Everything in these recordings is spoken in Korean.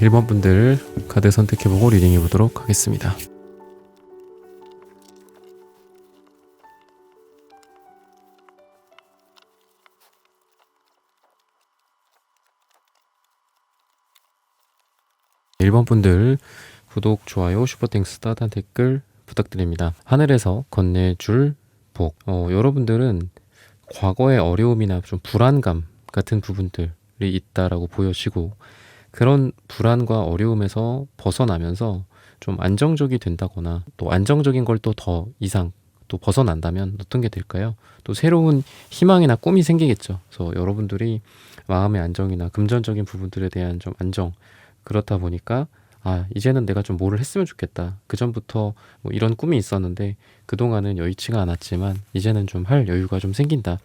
1번 분들 카드 선택해보고 리딩해보도록 하겠습니다. 일 번 분들 구독, 좋아요, 슈퍼땡스, 따뜻한 댓글 부탁드립니다. 하늘에서 건네줄 복. 여러분들은 과거의 어려움이나 좀 불안감 같은 부분들이 있다라고 보여지고, 그런 불안과 어려움에서 벗어나면서 좀 안정적이 된다거나, 또 안정적인 걸 또 더 이상 또 벗어난다면 어떤 게 될까요? 또 새로운 희망이나 꿈이 생기겠죠. 그래서 여러분들이 마음의 안정이나 금전적인 부분들에 대한 좀 안정, 그렇다 보니까 이제는 내가 좀 뭐를 했으면 좋겠다. 그 전부터 뭐 이런 꿈이 있었는데 그동안은 여의치가 않았지만 이제는 좀 할 여유가 좀 생긴다.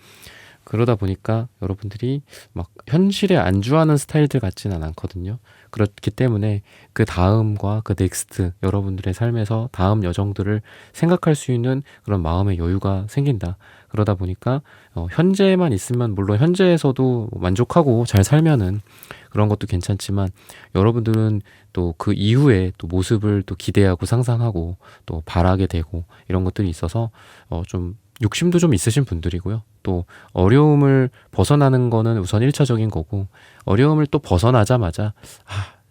그러다 보니까 여러분들이 막 현실에 안주하는 스타일들 같지는 않거든요. 그렇기 때문에 그 다음과 그 넥스트, 여러분들의 삶에서 다음 여정들을 생각할 수 있는 그런 마음의 여유가 생긴다. 그러다 보니까 현재만 있으면, 물론 현재에서도 만족하고 잘 살면은 그런 것도 괜찮지만, 여러분들은 또 그 이후에 또 모습을 또 기대하고 상상하고 또 바라게 되고 이런 것들이 있어서 좀 욕심도 좀 있으신 분들이고요. 또 어려움을 벗어나는 거는 우선 1차적인 거고, 어려움을 또 벗어나자마자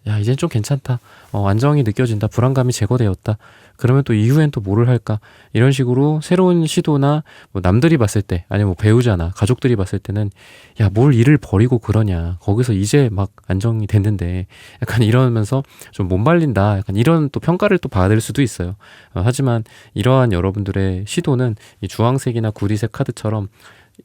야, 이젠 좀 괜찮다. 안정이 느껴진다. 불안감이 제거되었다. 그러면 또 이후엔 또 뭐를 할까? 이런 식으로 새로운 시도나 뭐 남들이 봤을 때, 아니면 뭐 배우자나 가족들이 봤을 때는 야, 뭘 일을 버리고 그러냐. 거기서 이제 막 안정이 됐는데, 약간 이러면서 좀 못 말린다. 약간 이런 또 평가를 또 받을 수도 있어요. 하지만 이러한 여러분들의 시도는 이 주황색이나 구리색 카드처럼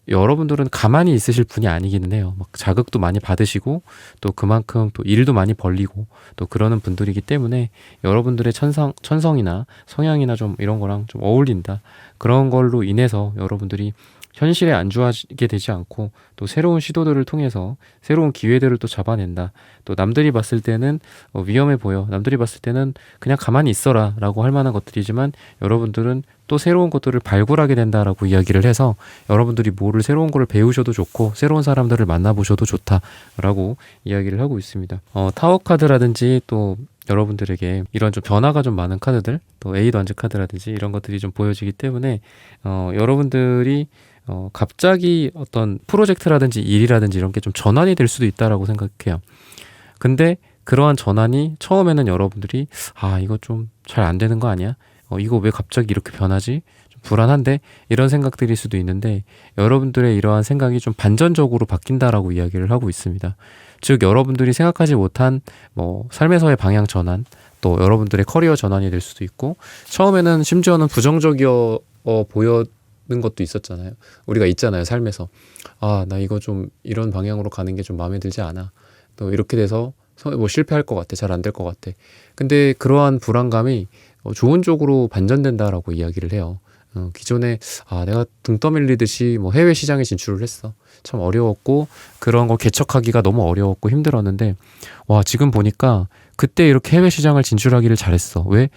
여러분들은 가만히 있으실 분이 아니기는 해요. 막 자극도 많이 받으시고 또 그만큼 또 일도 많이 벌리고 또 그러는 분들이기 때문에 여러분들의 천성이나 성향이나 좀 이런 거랑 좀 어울린다. 그런 걸로 인해서 여러분들이 현실에 안주하게 되지 않고 또 새로운 시도들을 통해서 새로운 기회들을 또 잡아낸다. 또 남들이 봤을 때는 위험해 보여. 남들이 봤을 때는 그냥 가만히 있어라 라고 할 만한 것들이지만, 여러분들은 또 새로운 것들을 발굴하게 된다라고 이야기를 해서 여러분들이 뭐를 새로운 거를 배우셔도 좋고 새로운 사람들을 만나보셔도 좋다라고 이야기를 하고 있습니다. 타워 카드라든지 또 여러분들에게 이런 좀 변화가 좀 많은 카드들, 또 에이드 완즈 카드라든지 이런 것들이 좀 보여지기 때문에 여러분들이 갑자기 어떤 프로젝트라든지 일이라든지 이런 게 좀 전환이 될 수도 있다라고 생각해요. 근데 그러한 전환이 처음에는 여러분들이 이거 좀 잘 안 되는 거 아니야? 이거 왜 갑자기 이렇게 변하지? 좀 불안한데? 이런 생각들일 수도 있는데, 여러분들의 이러한 생각이 좀 반전적으로 바뀐다라고 이야기를 하고 있습니다. 즉 여러분들이 생각하지 못한 뭐 삶에서의 방향 전환, 또 여러분들의 커리어 전환이 될 수도 있고, 처음에는 심지어는 부정적이어 보여 는 것도 있었잖아요. 우리가 있잖아요, 삶에서. 나 이거 좀 이런 방향으로 가는 게 좀 마음에 들지 않아. 또 이렇게 돼서 뭐 실패할 것 같아. 잘 안 될 것 같아. 근데 그러한 불안감이 좋은 쪽으로 반전된다라고 이야기를 해요. 기존에 내가 등 떠밀리듯이 뭐 해외 시장에 진출을 했어. 참 어려웠고 그런 거 개척하기가 너무 어려웠고 힘들었는데, 지금 보니까 그때 이렇게 해외 시장을 진출하기를 잘했어. 왜?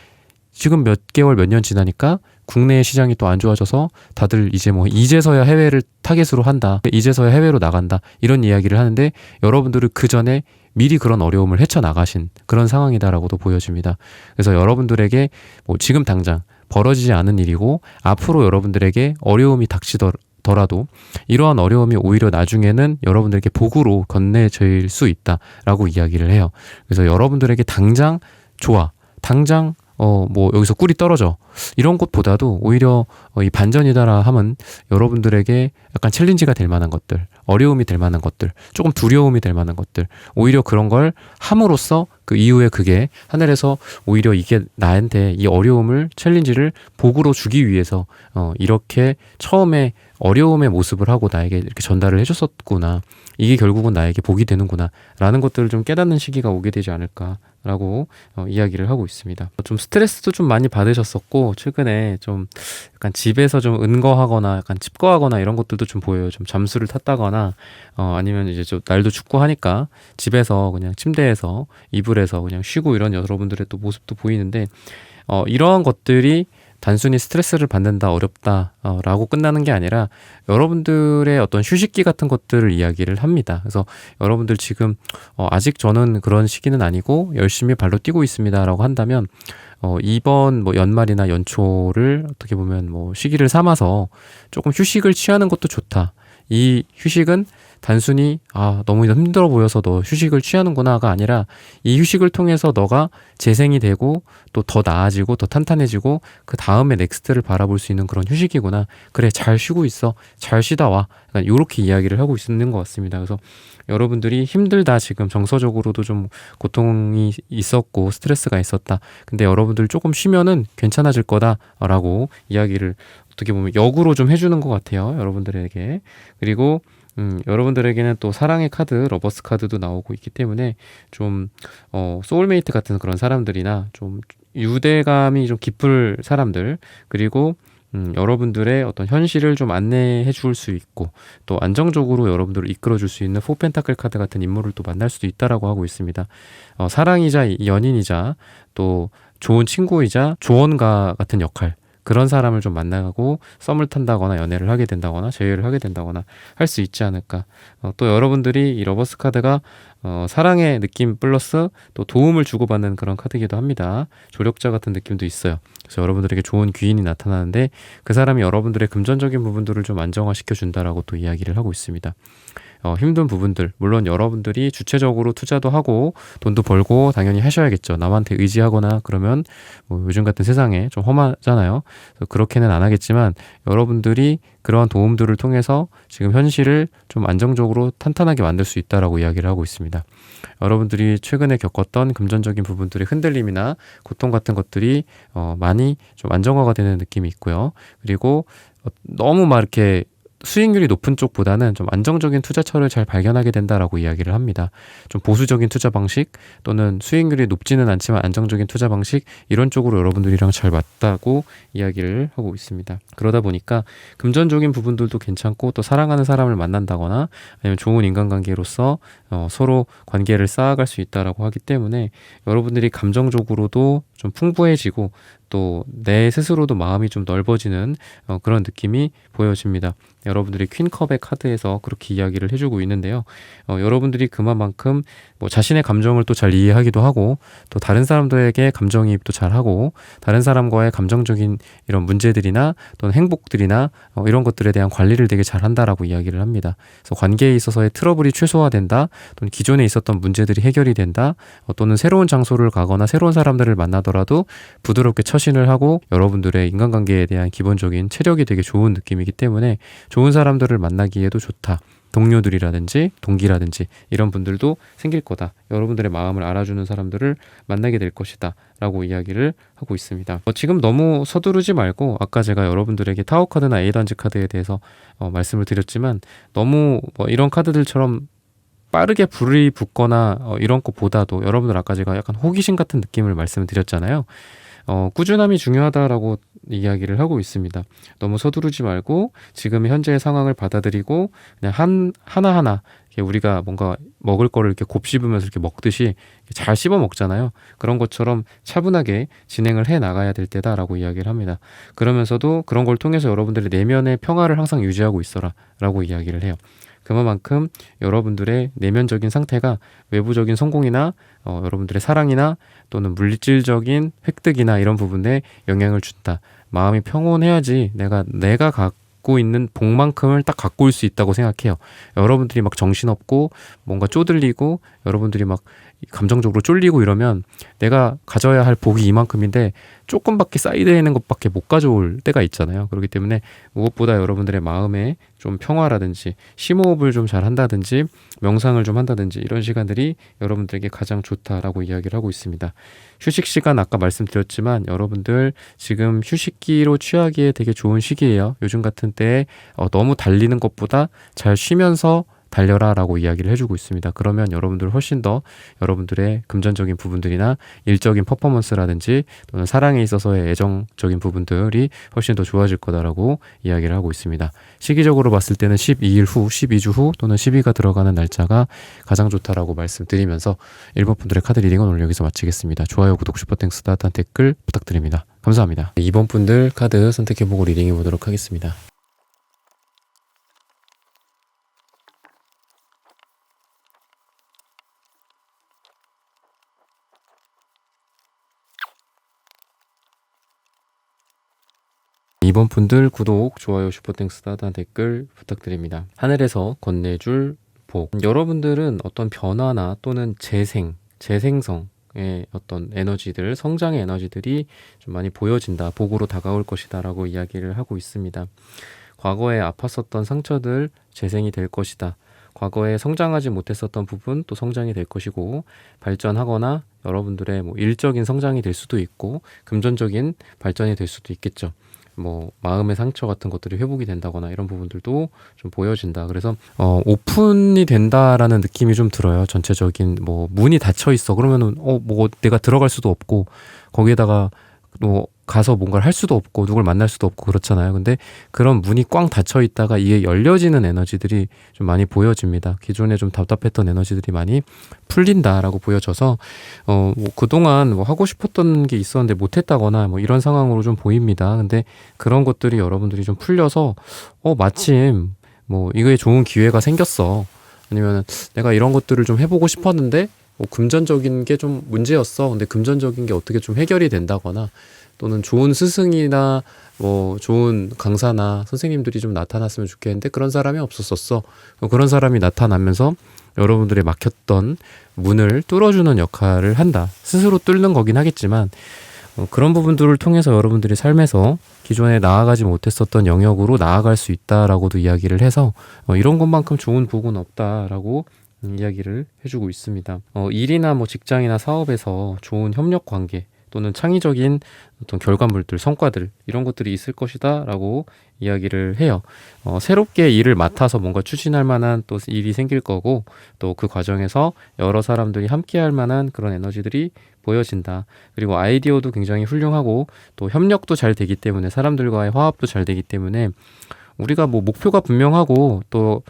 지금 몇 개월 몇 년 지나니까 국내 시장이 또 안 좋아져서 다들 이제 뭐 이제서야 해외를 타겟으로 한다, 이제서야 해외로 나간다, 이런 이야기를 하는데, 여러분들은 그 전에 미리 그런 어려움을 헤쳐나가신 그런 상황이다라고도 보여집니다. 그래서 여러분들에게 뭐 지금 당장 벌어지지 않은 일이고 앞으로 여러분들에게 어려움이 닥치더라도 이러한 어려움이 오히려 나중에는 여러분들에게 복으로 건네질 수 있다라고 이야기를 해요. 그래서 여러분들에게 당장 좋아, 당장 뭐 여기서 꿀이 떨어져, 이런 것보다도 오히려 이 반전이다라 함은 여러분들에게 약간 챌린지가 될 만한 것들, 어려움이 될 만한 것들, 조금 두려움이 될 만한 것들, 오히려 그런 걸 함으로써 그 이후에 그게 하늘에서 오히려 이게 나한테 이 어려움을, 챌린지를 복으로 주기 위해서 이렇게 처음에 어려움의 모습을 하고 나에게 이렇게 전달을 해줬었구나, 이게 결국은 나에게 복이 되는구나 라는 것들을 좀 깨닫는 시기가 오게 되지 않을까라고 이야기를 하고 있습니다. 좀 스트레스도 좀 많이 받으셨었고, 최근에 좀 약간 집에서 좀 은거하거나 약간 칩거하거나 이런 것들도 좀 보여요. 좀 잠수를 탔다거나 아니면 이제 좀 날도 춥고 하니까 집에서 그냥 침대에서 이불에서 그냥 쉬고 이런 여러분들의 또 모습도 보이는데, 이러한 것들이 단순히 스트레스를 받는다, 어렵다 라고 끝나는 게 아니라 여러분들의 어떤 휴식기 같은 것들을 이야기를 합니다. 그래서 여러분들 지금 아직 저는 그런 시기는 아니고 열심히 발로 뛰고 있습니다 라고 한다면 이번 뭐 연말이나 연초를 어떻게 보면 뭐 시기를 삼아서 조금 휴식을 취하는 것도 좋다. 이 휴식은 단순히 너무 힘들어 보여서 너 휴식을 취하는구나가 아니라 이 휴식을 통해서 너가 재생이 되고 또 더 나아지고 더 탄탄해지고 그 다음에 넥스트를 바라볼 수 있는 그런 휴식이구나. 그래, 잘 쉬고 있어. 잘 쉬다 와. 약간 이렇게 이야기를 하고 있는 것 같습니다. 그래서 여러분들이 힘들다, 지금 정서적으로도 좀 고통이 있었고 스트레스가 있었다. 근데 여러분들 조금 쉬면은 괜찮아질 거다라고 이야기를 어떻게 보면 역으로 좀 해주는 것 같아요. 여러분들에게. 그리고 여러분들에게는 또 사랑의 카드, 러버스 카드도 나오고 있기 때문에 좀 소울메이트 같은 그런 사람들이나 좀 유대감이 좀 깊을 사람들, 그리고 여러분들의 어떤 현실을 좀 안내해 줄 수 있고 또 안정적으로 여러분들을 이끌어 줄 수 있는 포 펜타클 카드 같은 인물을 또 만날 수도 있다라고 하고 있습니다. 사랑이자 연인이자 또 좋은 친구이자 조언가 같은 역할, 그런 사람을 좀 만나고 썸을 탄다거나 연애를 하게 된다거나 재회를 하게 된다거나 할 수 있지 않을까. 또 여러분들이 이 러버스 카드가 사랑의 느낌 플러스 또 도움을 주고받는 그런 카드이기도 합니다. 조력자 같은 느낌도 있어요. 그래서 여러분들에게 좋은 귀인이 나타나는데 그 사람이 여러분들의 금전적인 부분들을 좀 안정화시켜 준다라고 또 이야기를 하고 있습니다. 힘든 부분들, 물론 여러분들이 주체적으로 투자도 하고 돈도 벌고 당연히 하셔야겠죠. 남한테 의지하거나 그러면 뭐 요즘 같은 세상에 좀 험하잖아요. 그래서 그렇게는 안 하겠지만 여러분들이 그러한 도움들을 통해서 지금 현실을 좀 안정적으로 탄탄하게 만들 수 있다라고 이야기를 하고 있습니다. 여러분들이 최근에 겪었던 금전적인 부분들의 흔들림이나 고통 같은 것들이 많이 좀 안정화가 되는 느낌이 있고요. 그리고 너무 막 이렇게 수익률이 높은 쪽보다는 좀 안정적인 투자처를 잘 발견하게 된다라고 이야기를 합니다. 좀 보수적인 투자 방식 또는 수익률이 높지는 않지만 안정적인 투자 방식, 이런 쪽으로 여러분들이랑 잘 맞다고 이야기를 하고 있습니다. 그러다 보니까 금전적인 부분들도 괜찮고 또 사랑하는 사람을 만난다거나 아니면 좋은 인간관계로서 서로 관계를 쌓아갈 수 있다라고 하기 때문에 여러분들이 감정적으로도 좀 풍부해지고 또 내 스스로도 마음이 좀 넓어지는 그런 느낌이 보여집니다. 여러분들이 퀸컵의 카드에서 그렇게 이야기를 해주고 있는데요. 여러분들이 그만큼 뭐 자신의 감정을 또 잘 이해하기도 하고 또 다른 사람들에게 감정이입도 잘 하고 다른 사람과의 감정적인 이런 문제들이나 또는 행복들이나 이런 것들에 대한 관리를 되게 잘 한다라고 이야기를 합니다. 그래서 관계에 있어서의 트러블이 최소화된다, 또는 기존에 있었던 문제들이 해결이 된다, 또는 새로운 장소를 가거나 새로운 사람들을 만나더라도 부드럽게 처신을 하고 여러분들의 인간관계에 대한 기본적인 체력이 되게 좋은 느낌이기 때문에 좋은 사람들을 만나기에도 좋다. 동료들이라든지 동기라든지 이런 분들도 생길 거다. 여러분들의 마음을 알아주는 사람들을 만나게 될 것이다 라고 이야기를 하고 있습니다. 지금 너무 서두르지 말고, 아까 제가 여러분들에게 타워 카드나 A단지 카드에 대해서 말씀을 드렸지만 너무 이런 카드들처럼 빠르게 불이 붙거나 이런 것보다도 여러분들 아까 제가 약간 호기심 같은 느낌을 말씀을 드렸잖아요. 꾸준함이 중요하다라고 이야기를 하고 있습니다. 너무 서두르지 말고 지금 현재의 상황을 받아들이고 그냥 하나하나 우리가 뭔가 먹을 거를 이렇게 곱씹으면서 이렇게 먹듯이 잘 씹어 먹잖아요. 그런 것처럼 차분하게 진행을 해 나가야 될 때다라고 이야기를 합니다. 그러면서도 그런 걸 통해서 여러분들의 내면의 평화를 항상 유지하고 있어라 라고 이야기를 해요. 그만큼 여러분들의 내면적인 상태가 외부적인 성공이나 여러분들의 사랑이나 또는 물질적인 획득이나 이런 부분에 영향을 준다. 마음이 평온해야지 내가 갖고 있는 복만큼을 딱 갖고 올 수 있다고 생각해요. 여러분들이 막 정신없고 뭔가 쪼들리고 여러분들이 막 감정적으로 쫄리고 이러면 내가 가져야 할 복이 이만큼인데 조금밖에 사이드에 있는 것밖에 못 가져올 때가 있잖아요. 그렇기 때문에 무엇보다 여러분들의 마음에 좀 평화라든지 심호흡을 좀 잘 한다든지 명상을 좀 한다든지 이런 시간들이 여러분들에게 가장 좋다라고 이야기를 하고 있습니다. 휴식 시간 아까 말씀드렸지만 여러분들 지금 휴식기로 취하기에 되게 좋은 시기예요. 요즘 같은 때에 너무 달리는 것보다 잘 쉬면서 달려라 라고 이야기를 해주고 있습니다. 그러면 여러분들 훨씬 더 여러분들의 금전적인 부분들이나 일적인 퍼포먼스라든지 또는 사랑에 있어서의 애정적인 부분들이 훨씬 더 좋아질 거다라고 이야기를 하고 있습니다. 시기적으로 봤을 때는 12일 후, 12주 후 또는 12가 들어가는 날짜가 가장 좋다라고 말씀드리면서 1번 분들의 카드 리딩은 오늘 여기서 마치겠습니다. 좋아요, 구독, 슈퍼땡스, 따뜻한 댓글 부탁드립니다. 감사합니다. 2번 분들 카드 선택해보고 리딩해보도록 하겠습니다. 이번 분들 구독, 좋아요, 슈퍼땡스 따뜻한 댓글 부탁드립니다. 하늘에서 건네줄 복. 여러분들은 어떤 변화나 또는 재생성의 어떤 에너지들, 성장의 에너지들이 좀 많이 보여진다, 복으로 다가올 것이다 라고 이야기를 하고 있습니다. 과거에 아팠었던 상처들 재생이 될 것이다. 과거에 성장하지 못했었던 부분 또 성장이 될 것이고, 발전하거나 여러분들의 뭐 일적인 성장이 될 수도 있고 금전적인 발전이 될 수도 있겠죠. 뭐 마음의 상처 같은 것들이 회복이 된다거나 이런 부분들도 좀 보여진다. 그래서 오픈이 된다라는 느낌이 좀 들어요. 전체적인 뭐 문이 닫혀 있어 그러면은 뭐 내가 들어갈 수도 없고, 거기에다가 뭐 가서 뭔가를 할 수도 없고 누굴 만날 수도 없고 그렇잖아요. 근데 그런 문이 꽝 닫혀 있다가 이게 열려지는 에너지들이 좀 많이 보여집니다. 기존에 좀 답답했던 에너지들이 많이 풀린다라고 보여져서 뭐 그동안 뭐 하고 싶었던 게 있었는데 못했다거나 뭐 이런 상황으로 좀 보입니다. 근데 그런 것들이 여러분들이 좀 풀려서 마침 뭐 이거에 좋은 기회가 생겼어, 아니면 내가 이런 것들을 좀 해보고 싶었는데 뭐 금전적인 게 좀 문제였어, 근데 금전적인 게 어떻게 좀 해결이 된다거나, 또는 좋은 스승이나 뭐 좋은 강사나 선생님들이 좀 나타났으면 좋겠는데 그런 사람이 없었었어. 그런 사람이 나타나면서 여러분들의 막혔던 문을 뚫어주는 역할을 한다. 스스로 뚫는 거긴 하겠지만 그런 부분들을 통해서 여러분들이 삶에서 기존에 나아가지 못했었던 영역으로 나아갈 수 있다라고도 이야기를 해서 이런 것만큼 좋은 복은 없다라고 이야기를 해주고 있습니다. 일이나 뭐 직장이나 사업에서 좋은 협력 관계 또는 창의적인 어떤 결과물들, 성과들 이런 것들이 있을 것이다 라고 이야기를 해요. 새롭게 일을 맡아서 뭔가 추진할 만한 또 일이 생길 거고, 또 그 과정에서 여러 사람들이 함께 할 만한 그런 에너지들이 보여진다. 그리고 아이디어도 굉장히 훌륭하고 또 협력도 잘 되기 때문에, 사람들과의 화합도 잘 되기 때문에 우리가 뭐 목표가 분명하고 또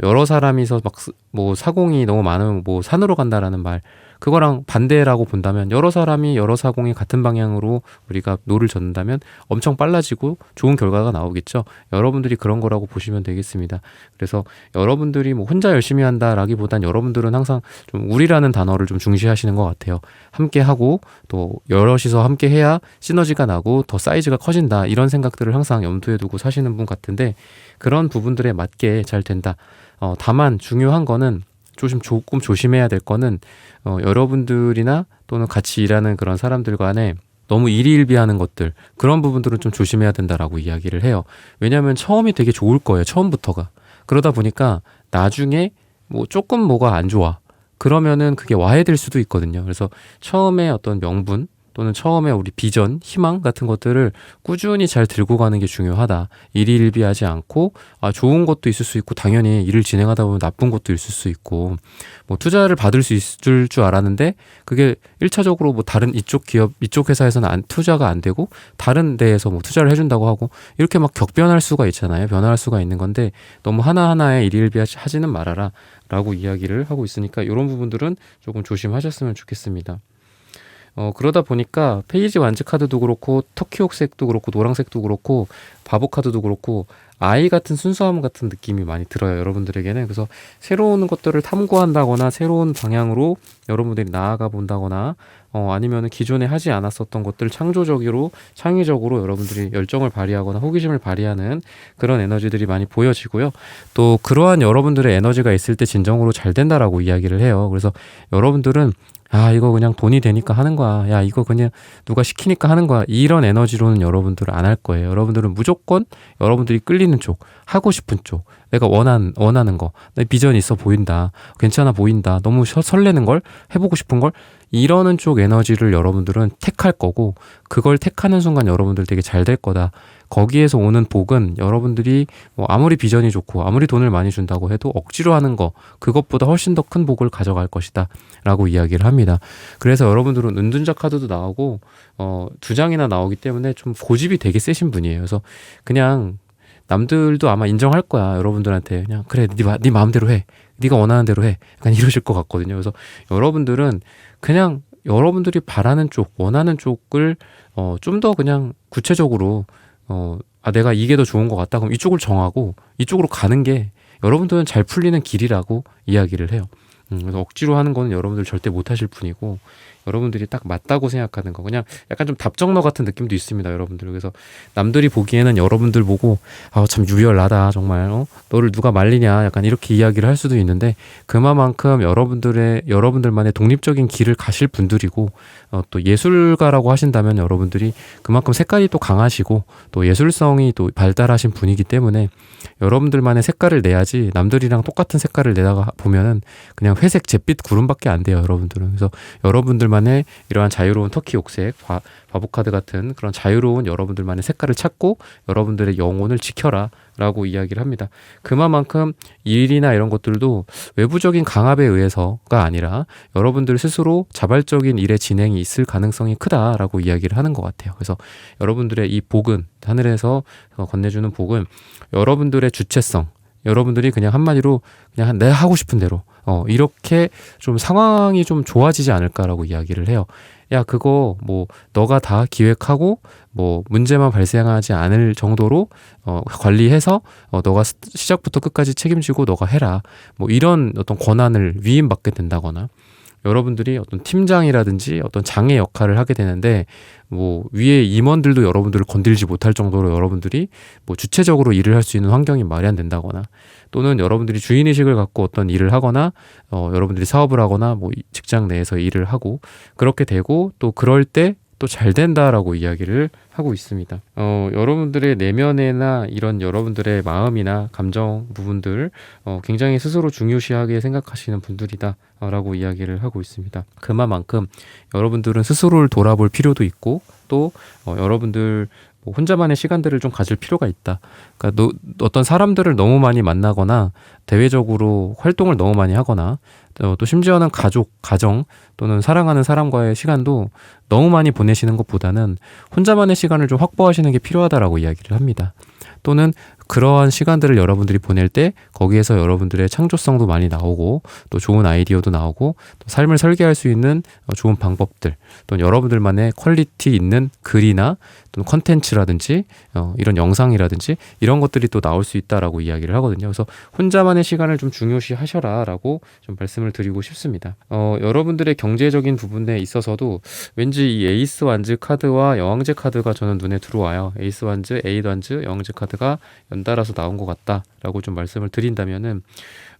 여러 사람이서 막 뭐 사공이 너무 많으면 뭐 산으로 간다라는 말, 그거랑 반대라고 본다면, 여러 사람이 여러 사공이 같은 방향으로 우리가 노를 젓는다면 엄청 빨라지고 좋은 결과가 나오겠죠. 여러분들이 그런 거라고 보시면 되겠습니다. 그래서 여러분들이 뭐 혼자 열심히 한다라기보단 여러분들은 항상 좀 우리라는 단어를 좀 중시하시는 것 같아요. 함께 하고 또 여럿이서 함께 해야 시너지가 나고 더 사이즈가 커진다, 이런 생각들을 항상 염두에 두고 사시는 분 같은데, 그런 부분들에 맞게 잘 된다. 다만 중요한 거는 조금 조심해야 될 거는 여러분들이나 또는 같이 일하는 그런 사람들 간에 너무 일희일비하는 것들, 그런 부분들은 좀 조심해야 된다라고 이야기를 해요. 왜냐하면 처음이 되게 좋을 거예요. 처음부터가. 그러다 보니까 나중에 뭐 조금 뭐가 안 좋아, 그러면은 그게 와해될 수도 있거든요. 그래서 처음에 어떤 명분 또는 처음에 우리 비전, 희망 같은 것들을 꾸준히 잘 들고 가는 게 중요하다. 일희일비하지 않고, 좋은 것도 있을 수 있고, 당연히 일을 진행하다 보면 나쁜 것도 있을 수 있고, 뭐 투자를 받을 수 있을 줄 알았는데 그게 1차적으로 뭐 다른 이쪽 기업, 이쪽 회사에서는 투자가 안 되고 다른 데에서 뭐 투자를 해준다고 하고, 이렇게 막 격변할 수가 있잖아요. 변할 수가 있는 건데 너무 하나하나에 일희일비하지는 말아라 라고 이야기를 하고 있으니까, 이런 부분들은 조금 조심하셨으면 좋겠습니다. 그러다 보니까 페이지 완즈 카드도 그렇고, 터키옥색도 그렇고, 노란색도 그렇고, 바보 카드도 그렇고, 아이 같은 순수함 같은 느낌이 많이 들어요, 여러분들에게는. 그래서 새로운 것들을 탐구한다거나 새로운 방향으로 여러분들이 나아가 본다거나, 아니면 기존에 하지 않았었던 것들 창조적으로, 창의적으로 여러분들이 열정을 발휘하거나 호기심을 발휘하는 그런 에너지들이 많이 보여지고요. 또 그러한 여러분들의 에너지가 있을 때 진정으로 잘 된다라고 이야기를 해요. 그래서 여러분들은 이거 그냥 돈이 되니까 하는 거야. 야, 이거 그냥 누가 시키니까 하는 거야. 이런 에너지로는 여러분들은 안 할 거예요. 여러분들은 무조건 여러분들이 끌리는 쪽, 하고 싶은 쪽, 내가 원하는 거, 내 비전이 있어 보인다, 괜찮아 보인다, 너무 설레는 걸, 해보고 싶은 걸, 이러는 쪽 에너지를 여러분들은 택할 거고, 그걸 택하는 순간 여러분들 되게 잘 될 거다. 거기에서 오는 복은 여러분들이 뭐 아무리 비전이 좋고 아무리 돈을 많이 준다고 해도 억지로 하는 거, 그것보다 훨씬 더 큰 복을 가져갈 것이다 라고 이야기를 합니다. 그래서 여러분들은 은둔자 카드도 나오고 2장이나 나오기 때문에 좀 고집이 되게 세신 분이에요. 그래서 그냥 남들도 아마 인정할 거야. 여러분들한테 그냥 그래, 네 마음대로 해, 네가 원하는 대로 해, 약간 이러실 것 같거든요. 그래서 여러분들은 그냥 여러분들이 바라는 쪽, 원하는 쪽을 좀 더 그냥 구체적으로 내가 이게 더 좋은 것 같다. 그럼 이쪽을 정하고 이쪽으로 가는 게 여러분들은 잘 풀리는 길이라고 이야기를 해요. 그래서 억지로 하는 거는 여러분들 절대 못 하실 분이고, 여러분들이 딱 맞다고 생각하는 거, 그냥 약간 좀 답정너 같은 느낌도 있습니다, 여러분들. 그래서 남들이 보기에는 여러분들 보고 참 유별나다 정말, 너를 누가 말리냐 약간 이렇게 이야기를 할 수도 있는데, 그만큼 여러분들만의 독립적인 길을 가실 분들이고, 또 예술가라고 하신다면 여러분들이 그만큼 색깔이 또 강하시고 또 예술성이 또 발달하신 분이기 때문에 여러분들만의 색깔을 내야지, 남들이랑 똑같은 색깔을 내다가 보면은 그냥 회색 잿빛 구름밖에 안 돼요, 여러분들은. 그래서 여러분들만의 이러한 자유로운 터키 옥색, 바보카드 같은 그런 자유로운 여러분들만의 색깔을 찾고 여러분들의 영혼을 지켜라 라고 이야기를 합니다. 그만큼 일이나 이런 것들도 외부적인 강압에 의해서가 아니라 여러분들 스스로 자발적인 일의 진행이 있을 가능성이 크다라고 이야기를 하는 것 같아요. 그래서 여러분들의 이 복은, 하늘에서 건네주는 복은 여러분들의 주체성, 여러분들이 그냥 한마디로 그냥 내가 하고 싶은 대로 이렇게 좀 상황이 좀 좋아지지 않을까라고 이야기를 해요. 야, 그거 뭐 너가 다 기획하고 뭐 문제만 발생하지 않을 정도로 관리해서 너가 시작부터 끝까지 책임지고 너가 해라. 뭐 이런 어떤 권한을 위임받게 된다거나, 여러분들이 어떤 팀장이라든지 어떤 장의 역할을 하게 되는데, 뭐 위에 임원들도 여러분들을 건들지 못할 정도로 여러분들이 뭐 주체적으로 일을 할 수 있는 환경이 마련된다거나, 또는 여러분들이 주인의식을 갖고 어떤 일을 하거나 여러분들이 사업을 하거나 뭐 직장 내에서 일을 하고 그렇게 되고, 또 그럴 때 또 잘 된다라고 이야기를 하고 있습니다. 여러분들의 내면이나 이런 여러분들의 마음이나 감정 부분들 굉장히 스스로 중요시하게 생각하시는 분들이다 라고 이야기를 하고 있습니다. 그만큼 여러분들은 스스로를 돌아볼 필요도 있고, 또 여러분들 뭐 혼자만의 시간들을 좀 가질 필요가 있다. 그러니까 어떤 사람들을 너무 많이 만나거나 대외적으로 활동을 너무 많이 하거나 또 심지어는 가족, 가정 또는 사랑하는 사람과의 시간도 너무 많이 보내시는 것보다는 혼자만의 시간을 좀 확보하시는 게 필요하다라고 이야기를 합니다. 또는 그러한 시간들을 여러분들이 보낼 때 거기에서 여러분들의 창조성도 많이 나오고 또 좋은 아이디어도 나오고 또 삶을 설계할 수 있는 좋은 방법들, 또는 여러분들만의 퀄리티 있는 글이나 또는 컨텐츠라든지 이런 영상이라든지 이런 것들이 또 나올 수 있다라고 이야기를 하거든요. 그래서 혼자만의 시간을 좀 중요시 하셔라 라고 좀 말씀을 드리고 싶습니다. 여러분들의 경제적인 부분에 있어서도 왠지 이 에이스 완즈 카드와 여왕제 카드가 저는 눈에 들어와요. 에이스 완즈, 에이드 완즈, 여왕제 카드가 연달아서 나온 것 같다라고 좀 말씀을 드린다면은,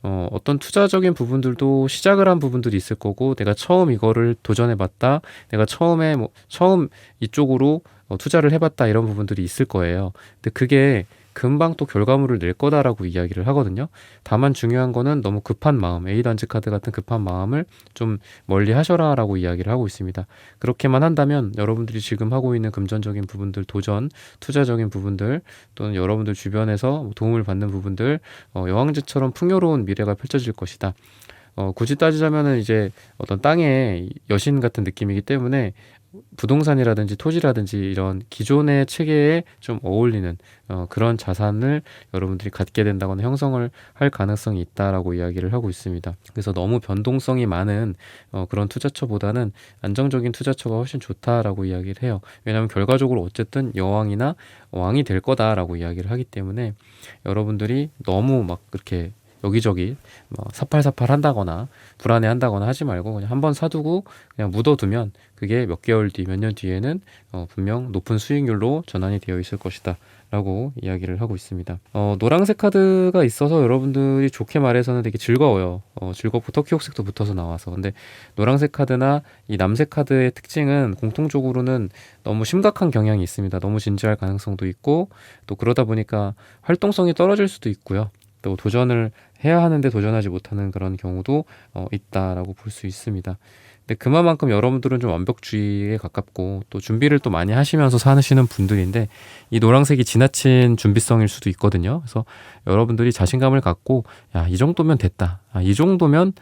어떤 투자적인 부분들도 시작을 한 부분들이 있을 거고, 내가 처음 이거를 도전해봤다, 내가 처음 이쪽으로 투자를 해봤다, 이런 부분들이 있을 거예요. 근데 그게 금방 또 결과물을 낼 거다라고 이야기를 하거든요. 다만 중요한 거는 너무 급한 마음, 에이던즈 카드 같은 급한 마음을 좀 멀리 하셔라 라고 이야기를 하고 있습니다. 그렇게만 한다면 여러분들이 지금 하고 있는 금전적인 부분들, 도전, 투자적인 부분들, 또는 여러분들 주변에서 도움을 받는 부분들, 여왕제처럼 풍요로운 미래가 펼쳐질 것이다. 굳이 따지자면은 이제 어떤 땅의 여신 같은 느낌이기 때문에 부동산이라든지 토지라든지 이런 기존의 체계에 좀 어울리는 그런 자산을 여러분들이 갖게 된다거나 형성을 할 가능성이 있다라고 이야기를 하고 있습니다. 그래서 너무 변동성이 많은 그런 투자처보다는 안정적인 투자처가 훨씬 좋다라고 이야기를 해요. 왜냐하면 결과적으로 어쨌든 여왕이나 왕이 될 거다라고 이야기를 하기 때문에, 여러분들이 너무 막 그렇게 여기저기 사팔사팔 한다거나 불안해 한다거나 하지 말고 그냥 한번 사두고 그냥 묻어두면 그게 몇 개월 뒤, 몇 년 뒤에는 분명 높은 수익률로 전환이 되어 있을 것이다 라고 이야기를 하고 있습니다. 노란색 카드가 있어서 여러분들이 좋게 말해서는 되게 즐거워요. 즐겁고 터키 옥색도 붙어서 나와서. 근데 노란색 카드나 이 남색 카드의 특징은 공통적으로는 너무 심각한 경향이 있습니다. 너무 진지할 가능성도 있고, 또 그러다 보니까 활동성이 떨어질 수도 있고요. 또 도전을 해야 하는데 도전하지 못하는 그런 경우도 있다라고 볼 수 있습니다. 근데 그만큼 여러분들은 좀 완벽주의에 가깝고 또 준비를 또 많이 하시면서 사시는 분들인데, 이 노란색이 지나친 준비성일 수도 있거든요. 그래서 여러분들이 자신감을 갖고, 야, 이 정도면 됐다, 이 정도면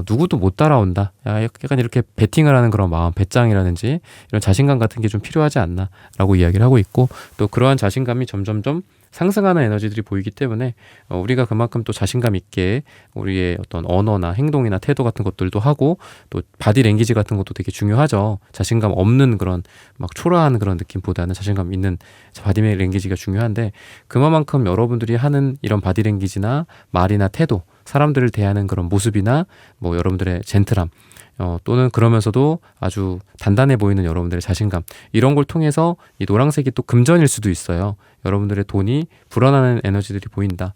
누구도 못 따라온다, 약간 이렇게 베팅을 하는 그런 마음, 배짱이라든지 이런 자신감 같은 게 좀 필요하지 않나 라고 이야기를 하고 있고, 또 그러한 자신감이 점점점 상승하는 에너지들이 보이기 때문에 우리가 그만큼 또 자신감 있게 우리의 어떤 언어나 행동이나 태도 같은 것들도 하고 또 바디 랭귀지 같은 것도 되게 중요하죠. 자신감 없는 그런 막 초라한 그런 느낌보다는 자신감 있는 바디 랭귀지가 중요한데 그만큼 여러분들이 하는 이런 바디 랭귀지나 말이나 태도 사람들을 대하는 그런 모습이나 뭐 여러분들의 젠틀함 또는 그러면서도 아주 단단해 보이는 여러분들의 자신감 이런 걸 통해서 이 노란색이 또 금전일 수도 있어요. 여러분들의 돈이 불어나는 에너지들이 보인다.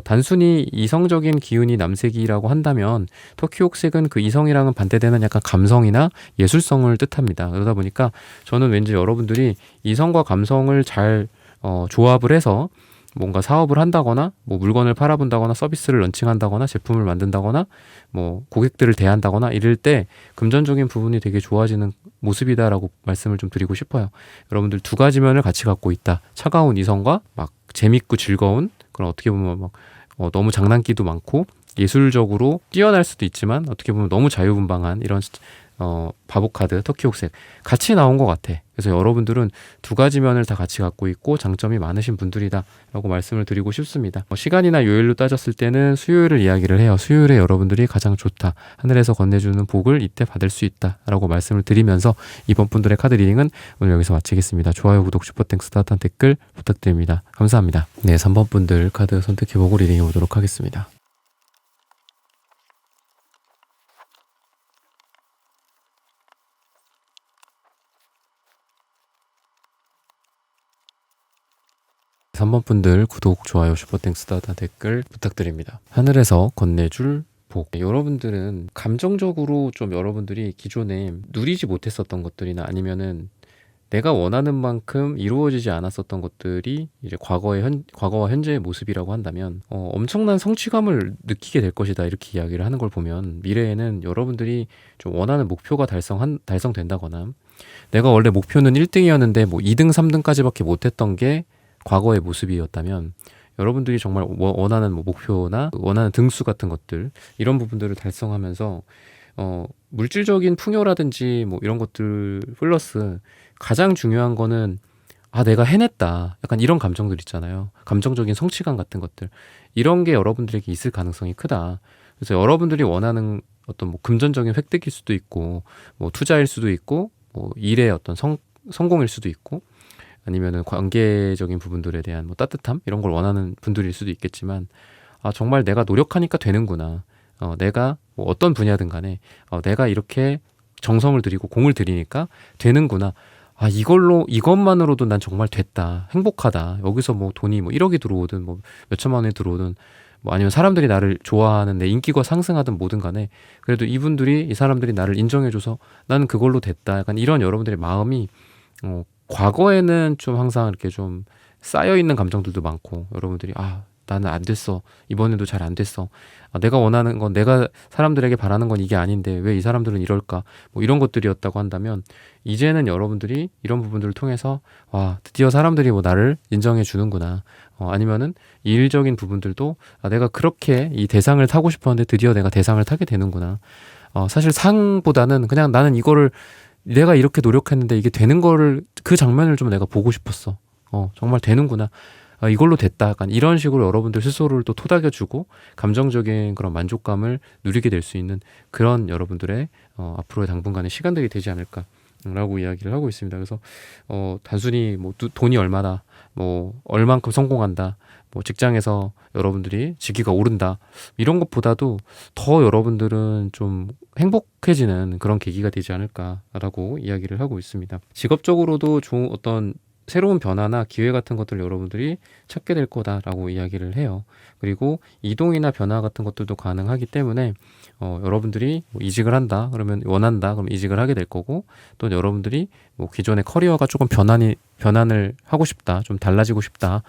단순히 이성적인 기운이 남색이라고 한다면 터키옥색은 그 이성이랑은 반대되는 약간 감성이나 예술성을 뜻합니다. 그러다 보니까 저는 왠지 여러분들이 이성과 감성을 잘 조합을 해서 뭔가 사업을 한다거나 뭐 물건을 팔아본다거나 서비스를 런칭한다거나 제품을 만든다거나 뭐 고객들을 대한다거나 이럴 때 금전적인 부분이 되게 좋아지는 모습이다라고 말씀을 좀 드리고 싶어요. 여러분들 두 가지 면을 같이 갖고 있다. 차가운 이성과 막 재밌고 즐거운 그런 어떻게 보면 막 너무 장난기도 많고 예술적으로 뛰어날 수도 있지만 어떻게 보면 너무 자유분방한 이런 바보카드 터키옥색 같이 나온 것 같아. 그래서 여러분들은 두 가지 면을 다 같이 갖고 있고 장점이 많으신 분들이다 라고 말씀을 드리고 싶습니다. 시간이나 요일로 따졌을 때는 수요일을 이야기를 해요. 수요일에 여러분들이 가장 좋다. 하늘에서 건네주는 복을 이때 받을 수 있다 라고 말씀을 드리면서 이번 분들의 카드 리딩은 오늘 여기서 마치겠습니다. 좋아요, 구독, 슈퍼땡스, 따뜻한 댓글 부탁드립니다. 감사합니다. 네, 3번 분들 카드 선택해보고 리딩해 보도록 하겠습니다. 삼 번 분들 구독, 좋아요, 슈퍼땡스, 따뜻한 댓글 부탁드립니다. 하늘에서 건네줄 복. 여러분들은 감정적으로 좀 여러분들이 기존에 누리지 못했었던 것들이나 아니면은 내가 원하는 만큼 이루어지지 않았었던 것들이 이제 과거와 현재의 모습이라고 한다면 엄청난 성취감을 느끼게 될 것이다 이렇게 이야기를 하는 걸 보면 미래에는 여러분들이 좀 원하는 목표가 달성된다거나 내가 원래 목표는 1등이었는데 뭐 2등, 3등까지밖에 못했던 게 과거의 모습이었다면 여러분들이 정말 원하는 뭐 목표나 원하는 등수 같은 것들 이런 부분들을 달성하면서 물질적인 풍요라든지 뭐 이런 것들 플러스 가장 중요한 거는 내가 해냈다 약간 이런 감정들 있잖아요. 감정적인 성취감 같은 것들 이런 게 여러분들에게 있을 가능성이 크다. 그래서 여러분들이 원하는 어떤 뭐 금전적인 획득일 수도 있고 뭐 투자일 수도 있고 뭐 일의 어떤 성공일 수도 있고 아니면은 관계적인 부분들에 대한 뭐 따뜻함 이런 걸 원하는 분들일 수도 있겠지만 정말 내가 노력하니까 되는구나. 내가 뭐 어떤 분야든 간에 내가 이렇게 정성을 들이고 공을 들이니까 되는구나. 이것만으로도 난 정말 됐다. 행복하다. 여기서 뭐 돈이 뭐 1억이 들어오든 뭐 몇천만 원이 들어오든 뭐 아니면 사람들이 나를 좋아하는 내 인기가 상승하든 뭐든 간에 그래도 이 사람들이 나를 인정해줘서 나는 그걸로 됐다. 약간 이런 여러분들의 마음이 과거에는 좀 항상 이렇게 좀 쌓여있는 감정들도 많고 여러분들이 나는 안 됐어. 이번에도 잘 안 됐어. 내가 원하는 건 내가 사람들에게 바라는 건 이게 아닌데 왜 이 사람들은 이럴까? 뭐 이런 것들이었다고 한다면 이제는 여러분들이 이런 부분들을 통해서 드디어 사람들이 뭐 나를 인정해 주는구나. 아니면은 일적인 부분들도 내가 그렇게 이 대상을 타고 싶었는데 드디어 내가 대상을 타게 되는구나. 사실 상보다는 그냥 나는 이거를 내가 이렇게 노력했는데 이게 되는 거를 그 장면을 좀 내가 보고 싶었어. 정말 되는구나. 이걸로 됐다. 약간 이런 식으로 여러분들 스스로를 또 토닥여주고 감정적인 그런 만족감을 누리게 될 수 있는 그런 여러분들의 앞으로의 당분간의 시간들이 되지 않을까라고 이야기를 하고 있습니다. 그래서 단순히 뭐 돈이 얼마다, 뭐 얼만큼 성공한다, 뭐 직장에서 여러분들이 직위가 오른다 이런 것보다도 더 여러분들은 좀 행복해지는 그런 계기가 되지 않을까라고 이야기를 하고 있습니다. 직업적으로도 좋은 어떤 새로운 변화나 기회 같은 것들을 여러분들이 찾게 될 거다라고 이야기를 해요. 그리고 이동이나 변화 같은 것들도 가능하기 때문에 여러분들이 뭐 이직을 한다 그러면 원한다 그럼 이직을 하게 될 거고 또 여러분들이 뭐 기존의 커리어가 조금 변환을 하고 싶다 좀 달라지고 싶다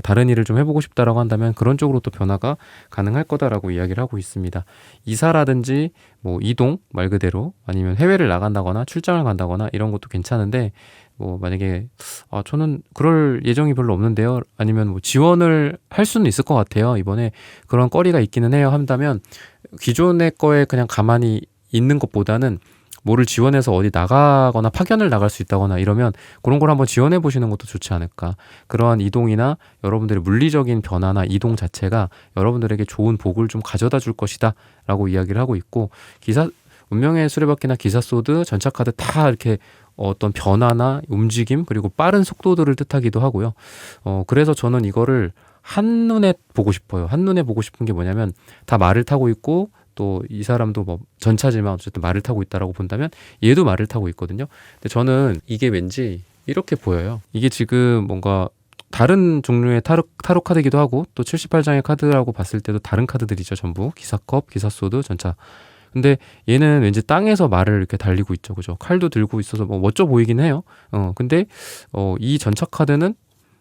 다른 일을 좀 해보고 싶다라고 한다면 그런 쪽으로 또 변화가 가능할 거다라고 이야기를 하고 있습니다. 이사라든지 뭐 이동 말 그대로 아니면 해외를 나간다거나 출장을 간다거나 이런 것도 괜찮은데 뭐 만약에 저는 그럴 예정이 별로 없는데요 아니면 뭐 지원을 할 수는 있을 것 같아요 이번에 그런 거리가 있기는 해요 한다면 기존의 거에 그냥 가만히 있는 것보다는 뭐를 지원해서 어디 나가거나 파견을 나갈 수 있다거나 이러면 그런 걸 한번 지원해 보시는 것도 좋지 않을까. 그러한 이동이나 여러분들의 물리적인 변화나 이동 자체가 여러분들에게 좋은 복을 좀 가져다 줄 것이다 라고 이야기를 하고 있고, 운명의 수레바퀴나 기사소드, 전차카드 다 이렇게 어떤 변화나 움직임 그리고 빠른 속도들을 뜻하기도 하고요. 그래서 저는 이거를 한눈에 보고 싶어요. 한눈에 보고 싶은 게 뭐냐면, 다 말을 타고 있고 또 이 사람도 뭐 전차지만 어쨌든 말을 타고 있다라고 본다면 얘도 말을 타고 있거든요. 근데 저는 이게 왠지 이렇게 보여요. 이게 지금 뭔가 다른 종류의 타로 카드이기도 하고, 또 78장의 카드라고 봤을 때도 다른 카드들이죠. 전부 기사컵, 기사소드, 전차. 근데 얘는 왠지 땅에서 말을 이렇게 달리고 있죠. 그죠? 칼도 들고 있어서 뭐 멋져 보이긴 해요. 근데 이 전차 카드는,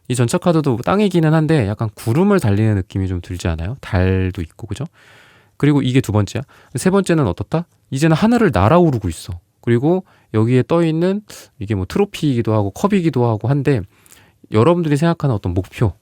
이 전차 카드도 땅이기는 한데 약간 구름을 달리는 느낌이 좀 들지 않아요? 달도 있고, 그죠? 그리고 이게 두 번째야. 세 번째는 어떻다? 이제는 하늘을 날아오르고 있어. 그리고 여기에 떠 있는 이게 뭐 트로피이기도 하고 컵이기도 하고 한데, 여러분들이 생각하는 어떤 목표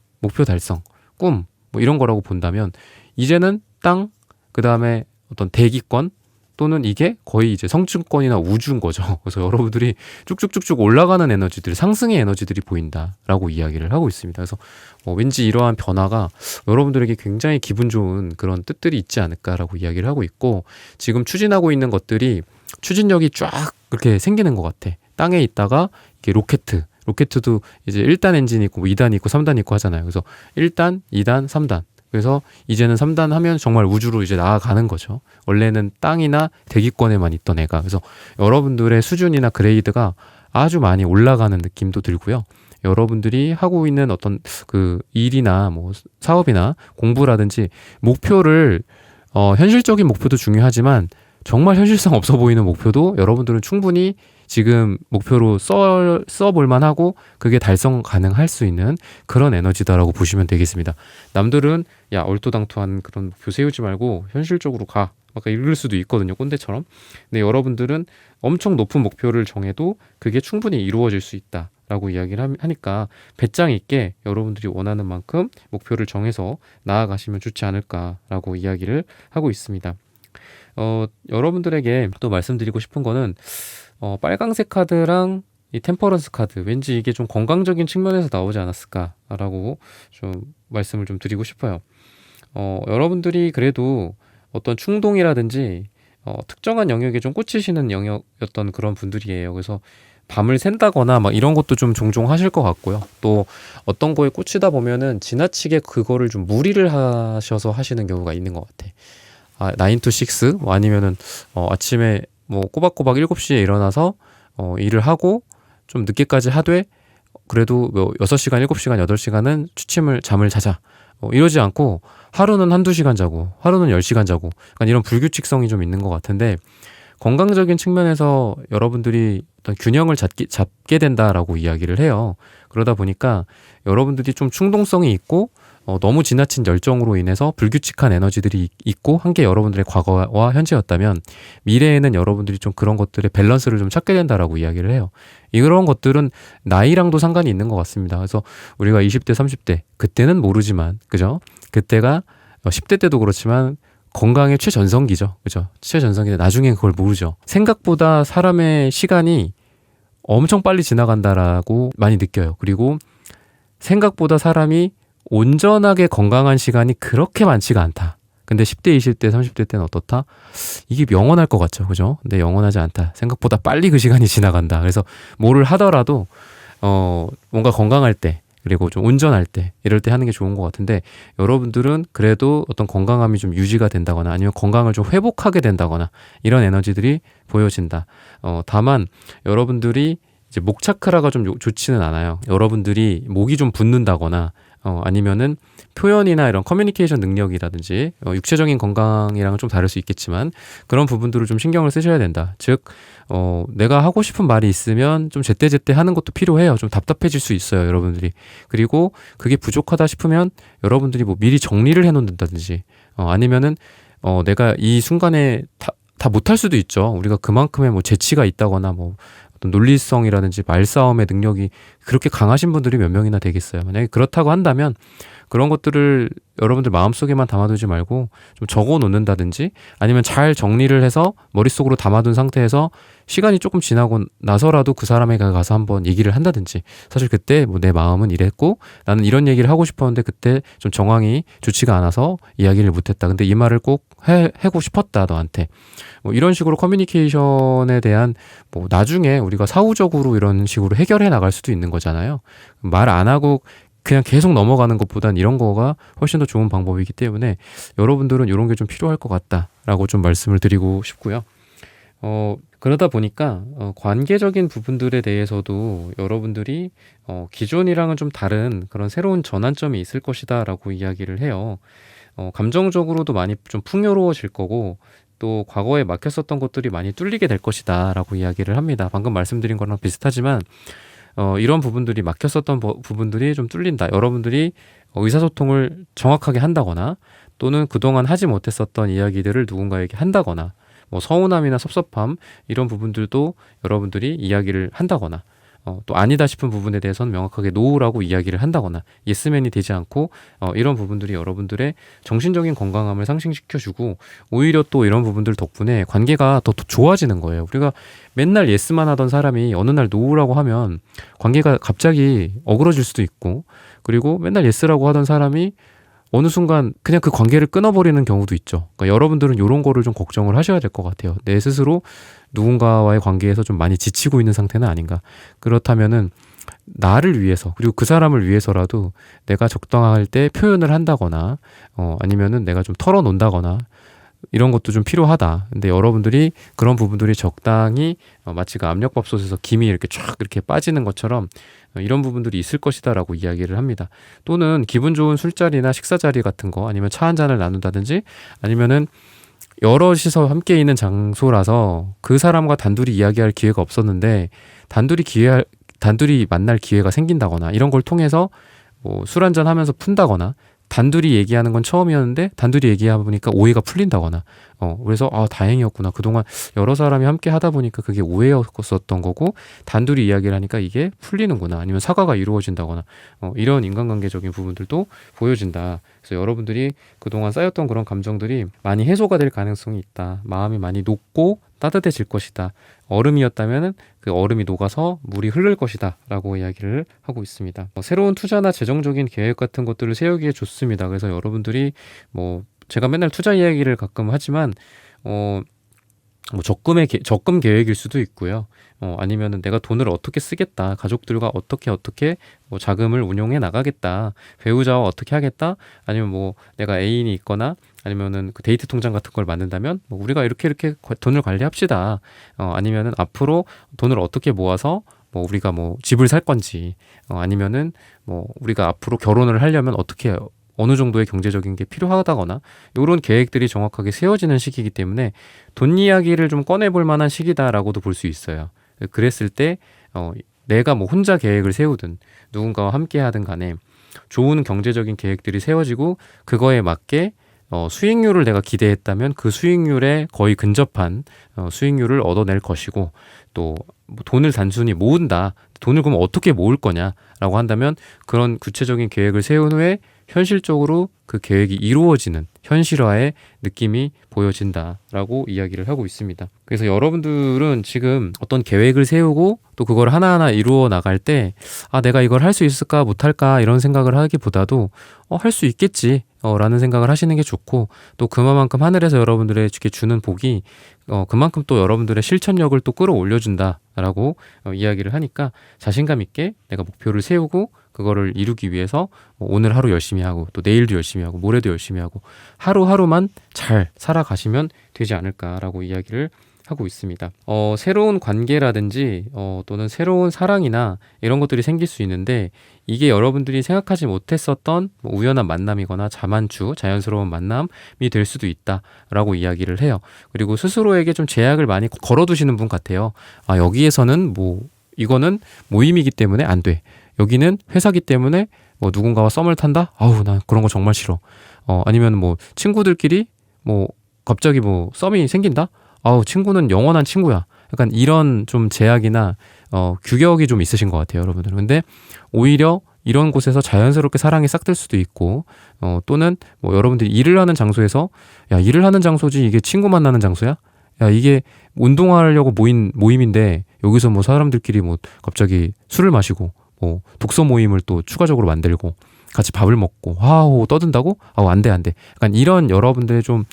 달성, 꿈, 뭐 이런 거라고 본다면, 이제는 땅, 그 다음에 어떤 대기권, 또는 이게 거의 이제 성층권이나 우주인 거죠. 그래서 여러분들이 쭉쭉쭉쭉 올라가는 에너지들이, 상승의 에너지들이 보인다라고 이야기를 하고 있습니다. 그래서 왠지 이러한 변화가 여러분들에게 굉장히 기분 좋은 그런 뜻들이 있지 않을까라고 이야기를 하고 있고, 지금 추진하고 있는 것들이 추진력이 쫙 그렇게 생기는 것 같아. 땅에 있다가 이게 로켓도 이제 1단 엔진이 있고 2단 있고 3단 있고 하잖아요. 그래서 1단, 2단, 3단. 그래서 이제는 3단 하면 정말 우주로 이제 나아가는 거죠. 원래는 땅이나 대기권에만 있던 애가. 그래서 여러분들의 수준이나 그레이드가 아주 많이 올라가는 느낌도 들고요. 여러분들이 하고 있는 어떤 그 일이나 뭐 사업이나 공부라든지 목표를, 현실적인 목표도 중요하지만 정말 현실성 없어 보이는 목표도 여러분들은 충분히 지금 목표로 써볼 만하고 그게 달성 가능할 수 있는 그런 에너지다라고 보시면 되겠습니다. 남들은 야, 얼토당토한 그런 목표 세우지 말고 현실적으로 가, 아까 이럴 수도 있거든요, 꼰대처럼. 근데 여러분들은 엄청 높은 목표를 정해도 그게 충분히 이루어질 수 있다 라고 이야기를 하니까 배짱 있게 여러분들이 원하는 만큼 목표를 정해서 나아가시면 좋지 않을까라고 이야기를 하고 있습니다. 여러분들에게 또 말씀드리고 싶은 거는, 빨강색 카드랑 이 템퍼런스 카드, 왠지 이게 좀 건강적인 측면에서 나오지 않았을까라고 좀 말씀을 좀 드리고 싶어요. 여러분들이 그래도 어떤 충동이라든지 특정한 영역에 좀 꽂히시는 영역이었던 그런 분들이에요. 그래서 밤을 샌다거나 막 이런 것도 좀 종종 하실 것 같고요. 또 어떤 거에 꽂히다 보면은 지나치게 그거를 좀 무리를 하셔서 하시는 경우가 있는 것 같아. 9 to 6, 뭐 아니면은 아침에 뭐 꼬박꼬박 7시에 일어나서 일을 하고 좀 늦게까지 하되, 그래도 뭐 6시간, 7시간, 8시간은 잠을 자자. 이러지 않고 하루는 한두 시간 자고 하루는 10시간 자고, 약간 이런 불규칙성이 좀 있는 것 같은데, 건강적인 측면에서 여러분들이 어떤 균형을 잡게 된다라고 이야기를 해요. 그러다 보니까 여러분들이 좀 충동성이 있고 너무 지나친 열정으로 인해서 불규칙한 에너지들이 있고 한 게 여러분들의 과거와 현재였다면, 미래에는 여러분들이 좀 그런 것들의 밸런스를 좀 찾게 된다라고 이야기를 해요. 이런 것들은 나이랑도 상관이 있는 것 같습니다. 그래서 우리가 20대, 30대, 그때는 모르지만, 그죠? 그때가 10대 때도 그렇지만 건강의 최전성기죠. 그죠? 최전성기인데 나중엔 그걸 모르죠. 생각보다 사람의 시간이 엄청 빨리 지나간다라고 많이 느껴요. 그리고 생각보다 사람이 온전하게 건강한 시간이 그렇게 많지가 않다. 근데 10대, 20대, 30대 때는 어떻다? 이게 영원할 것 같죠. 그죠? 근데 영원하지 않다. 생각보다 빨리 그 시간이 지나간다. 그래서 뭐를 하더라도 뭔가 건강할 때, 그리고 좀 운전할 때, 이럴 때 하는 게 좋은 것 같은데, 여러분들은 그래도 어떤 건강함이 좀 유지가 된다거나 아니면 건강을 좀 회복하게 된다거나 이런 에너지들이 보여진다. 다만 여러분들이 이제 목 차크라가 좀 좋지는 않아요. 여러분들이 목이 좀 붓는다거나 아니면은 표현이나 이런 커뮤니케이션 능력이라든지 육체적인 건강이랑은 좀 다를 수 있겠지만 그런 부분들을 좀 신경을 쓰셔야 된다. 즉 내가 하고 싶은 말이 있으면 좀 제때제때 하는 것도 필요해요. 좀 답답해질 수 있어요, 여러분들이. 그리고 그게 부족하다 싶으면 여러분들이 뭐 미리 정리를 해놓는다든지 아니면은 내가 이 순간에 다 못할 수도 있죠. 우리가 그만큼의 뭐 재치가 있다거나 뭐 어떤 논리성이라든지 말싸움의 능력이 그렇게 강하신 분들이 몇 명이나 되겠어요. 만약에 그렇다고 한다면 그런 것들을 여러분들 마음속에만 담아두지 말고 좀 적어 놓는다든지 아니면 잘 정리를 해서 머릿속으로 담아둔 상태에서 시간이 조금 지나고 나서라도 그 사람에게 가서 한번 얘기를 한다든지, 사실 그때 뭐 내 마음은 이랬고 나는 이런 얘기를 하고 싶었는데 그때 좀 정황이 좋지가 않아서 이야기를 못했다. 근데 이 말을 꼭 하고 싶었다 너한테. 뭐 이런 식으로 커뮤니케이션에 대한 뭐 나중에 우리가 사후적으로 이런 식으로 해결해 나갈 수도 있는 거잖아요. 말 안 하고 그냥 계속 넘어가는 것보단 이런 거가 훨씬 더 좋은 방법이기 때문에 여러분들은 이런 게 좀 필요할 것 같다라고 좀 말씀을 드리고 싶고요. 그러다 보니까 관계적인 부분들에 대해서도 여러분들이 기존이랑은 좀 다른 그런 새로운 전환점이 있을 것이다라고 이야기를 해요. 감정적으로도 많이 좀 풍요로워질 거고 또 과거에 막혔었던 것들이 많이 뚫리게 될 것이다라고 이야기를 합니다. 방금 말씀드린 거랑 비슷하지만 이런 부분들이 막혔었던 부분들이 좀 뚫린다. 여러분들이 의사소통을 정확하게 한다거나 또는 그동안 하지 못했었던 이야기들을 누군가에게 한다거나 뭐 서운함이나 섭섭함 이런 부분들도 여러분들이 이야기를 한다거나 또 아니다 싶은 부분에 대해서는 명확하게 노라고 이야기를 한다거나 예스맨이 되지 않고 이런 부분들이 여러분들의 정신적인 건강함을 상승시켜주고 오히려 또 이런 부분들 덕분에 관계가 더 좋아지는 거예요. 우리가 맨날 예스만 하던 사람이 어느 날 노라고 하면 관계가 갑자기 어그러질 수도 있고, 그리고 맨날 예스라고 하던 사람이 어느 순간 그냥 그 관계를 끊어버리는 경우도 있죠. 그러니까 여러분들은 이런 거를 좀 걱정을 하셔야 될 것 같아요. 내 스스로 누군가와의 관계에서 좀 많이 지치고 있는 상태는 아닌가. 그렇다면은 나를 위해서 그리고 그 사람을 위해서라도 내가 적당할 때 표현을 한다거나 아니면은 내가 좀 털어놓는다거나 이런 것도 좀 필요하다. 근데 여러분들이 그런 부분들이 적당히 마치 그 압력밥솥에서 김이 이렇게 쫙 이렇게 빠지는 것처럼 이런 부분들이 있을 것이다라고 이야기를 합니다. 또는 기분 좋은 술자리나 식사자리 같은 거 아니면 차 한 잔을 나눈다든지 아니면은 여럿이서 함께 있는 장소라서 그 사람과 단둘이 이야기할 기회가 없었는데 단둘이 만날 기회가 생긴다거나 이런 걸 통해서 뭐 술 한잔 하면서 푼다거나 단둘이 얘기하는 건 처음이었는데 단둘이 얘기하다 보니까 오해가 풀린다거나 그래서 다행이었구나. 그동안 여러 사람이 함께 하다 보니까 그게 오해였었던 거고 단둘이 이야기를 하니까 이게 풀리는구나. 아니면 사과가 이루어진다거나 이런 인간관계적인 부분들도 보여진다. 그래서 여러분들이 그동안 쌓였던 그런 감정들이 많이 해소가 될 가능성이 있다. 마음이 많이 녹고 따뜻해질 것이다. 얼음이었다면 그 얼음이 녹아서 물이 흐를 것이다 라고 이야기를 하고 있습니다. 새로운 투자나 재정적인 계획 같은 것들을 세우기에 좋습니다. 그래서 여러분들이 뭐 제가 맨날 투자 이야기를 가끔 하지만 뭐 적금 계획일 수도 있고요. 아니면은 내가 돈을 어떻게 쓰겠다, 가족들과 어떻게 뭐 자금을 운용해 나가겠다, 배우자와 어떻게 하겠다, 아니면 뭐 내가 애인이 있거나 아니면은 그 데이트 통장 같은 걸 만든다면 뭐 우리가 이렇게 돈을 관리합시다. 아니면은 앞으로 돈을 어떻게 모아서 뭐 우리가 뭐 집을 살 건지, 아니면은 뭐 우리가 앞으로 결혼을 하려면 어떻게 어느 정도의 경제적인 게 필요하다거나 이런 계획들이 정확하게 세워지는 시기이기 때문에 돈 이야기를 좀 꺼내볼 만한 시기다라고도 볼 수 있어요. 그랬을 때 내가 뭐 혼자 계획을 세우든 누군가와 함께 하든 간에 좋은 경제적인 계획들이 세워지고 그거에 맞게 수익률을 내가 기대했다면 그 수익률에 거의 근접한 수익률을 얻어낼 것이고, 또 뭐 돈을 단순히 모은다. 돈을 그럼 어떻게 모을 거냐라고 한다면 그런 구체적인 계획을 세운 후에 현실적으로 그 계획이 이루어지는 현실화의 느낌이 보여진다라고 이야기를 하고 있습니다. 그래서 여러분들은 지금 어떤 계획을 세우고 또 그걸 하나하나 이루어 나갈 때 내가 이걸 할 수 있을까 못할까 이런 생각을 하기보다도 할 수 있겠지 라는 생각을 하시는 게 좋고, 또 그만큼 하늘에서 여러분들에게 주는 복이 그만큼 또 여러분들의 실천력을 또 끌어올려준다라고 이야기를 하니까 자신감 있게 내가 목표를 세우고 그거를 이루기 위해서 오늘 하루 열심히 하고 또 내일도 열심히 하고 모레도 열심히 하고 하루하루만 잘 살아가시면 되지 않을까라고 이야기를 하고 있습니다. 새로운 관계라든지 또는 새로운 사랑이나 이런 것들이 생길 수 있는데 이게 여러분들이 생각하지 못했었던 뭐 우연한 만남이거나 자만추, 자연스러운 만남이 될 수도 있다라고 이야기를 해요. 그리고 스스로에게 좀 제약을 많이 걸어두시는 분 같아요. 여기에서는 뭐 이거는 모임이기 때문에 안 돼. 여기는 회사기 때문에 뭐 누군가와 썸을 탄다? 난 그런 거 정말 싫어. 아니면 뭐 친구들끼리 뭐 갑자기 뭐 썸이 생긴다? 친구는 영원한 친구야. 약간 이런 좀 제약이나 규격이 좀 있으신 것 같아요, 여러분들. 근데 오히려 이런 곳에서 자연스럽게 사랑이 싹들 수도 있고, 또는 뭐 여러분들이 일을 하는 장소에서, 야, 일을 하는 장소지 이게 친구 만나는 장소야? 야, 이게 운동하려고 모인 모임인데 여기서 뭐 사람들끼리 뭐 갑자기 술을 마시고 뭐 독서 모임을 또 추가적으로 만들고 같이 밥을 먹고 하고 떠든다고? 안 돼, 안 돼. 약간 이런 여러분들의 좀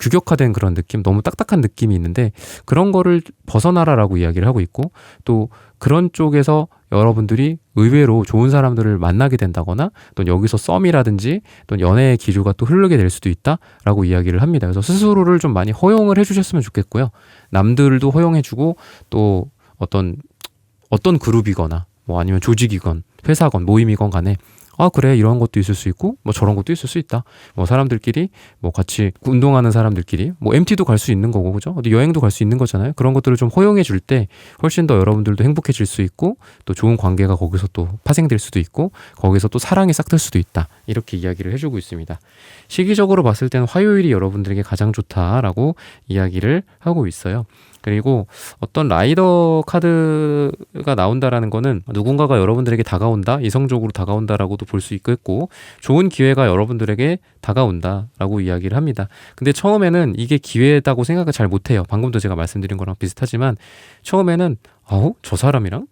규격화된 그런 느낌, 너무 딱딱한 느낌이 있는데 그런 거를 벗어나라라고 이야기를 하고 있고, 또 그런 쪽에서 여러분들이 의외로 좋은 사람들을 만나게 된다거나 또 여기서 썸이라든지 또 연애의 기류가 또 흐르게 될 수도 있다라고 이야기를 합니다. 그래서 스스로를 좀 많이 허용을 해주셨으면 좋겠고요. 남들도 허용해주고, 또 어떤 그룹이거나 뭐 아니면 조직이건 회사건 모임이건 간에 그래, 이런 것도 있을 수 있고 뭐 저런 것도 있을 수 있다. 뭐 사람들끼리 뭐 같이 운동하는 사람들끼리 뭐 MT도 갈 수 있는 거고, 그죠? 어디 여행도 갈 수 있는 거잖아요. 그런 것들을 좀 허용해 줄 때 훨씬 더 여러분들도 행복해질 수 있고, 또 좋은 관계가 거기서 또 파생될 수도 있고, 거기서 또 사랑이 싹들 수도 있다. 이렇게 이야기를 해주고 있습니다. 시기적으로 봤을 때는 화요일이 여러분들에게 가장 좋다라고 이야기를 하고 있어요. 그리고 어떤 라이더 카드가 나온다라는 거는 누군가가 여러분들에게 다가온다, 이성적으로 다가온다라고도 볼 수 있겠고, 좋은 기회가 여러분들에게 다가온다라고 이야기를 합니다. 근데 처음에는 이게 기회다고 생각을 잘 못해요. 방금도 제가 말씀드린 거랑 비슷하지만 처음에는 저 사람이랑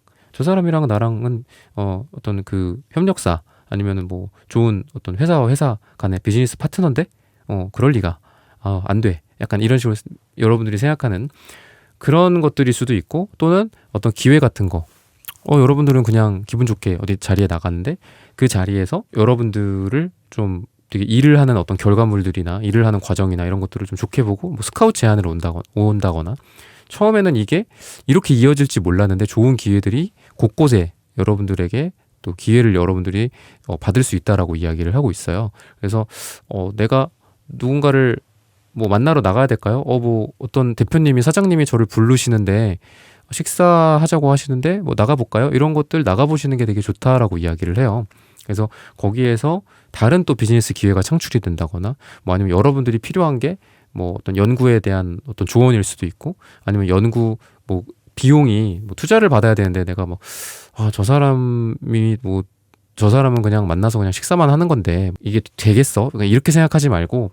나랑은 어떤 그 협력사 아니면은 뭐 좋은 어떤 회사와 회사 간의 비즈니스 파트너인데 그럴 리가 안 돼. 약간 이런 식으로 여러분들이 생각하는 그런 것들일 수도 있고, 또는 어떤 기회 같은 거, 여러분들은 그냥 기분 좋게 어디 자리에 나갔는데 그 자리에서 여러분들을 좀 되게 일을 하는 어떤 결과물들이나 일을 하는 과정이나 이런 것들을 좀 좋게 보고 뭐 스카우트 제안을 온다거나, 처음에는 이게 이렇게 이어질지 몰랐는데 좋은 기회들이 곳곳에 여러분들에게 또 기회를 여러분들이 받을 수 있다라고 이야기를 하고 있어요. 그래서 내가 누군가를 뭐 만나러 나가야 될까요? 뭐 어떤 대표님이, 사장님이 저를 부르시는데 식사하자고 하시는데 뭐 나가볼까요? 이런 것들 나가보시는 게 되게 좋다라고 이야기를 해요. 그래서 거기에서 다른 또 비즈니스 기회가 창출이 된다거나, 뭐 아니면 여러분들이 필요한 게 뭐 어떤 연구에 대한 어떤 조언일 수도 있고, 아니면 연구 뭐 비용이 뭐 투자를 받아야 되는데 내가 뭐 저 사람이 뭐 저 사람은 그냥 만나서 그냥 식사만 하는 건데 이게 되겠어? 이렇게 생각하지 말고,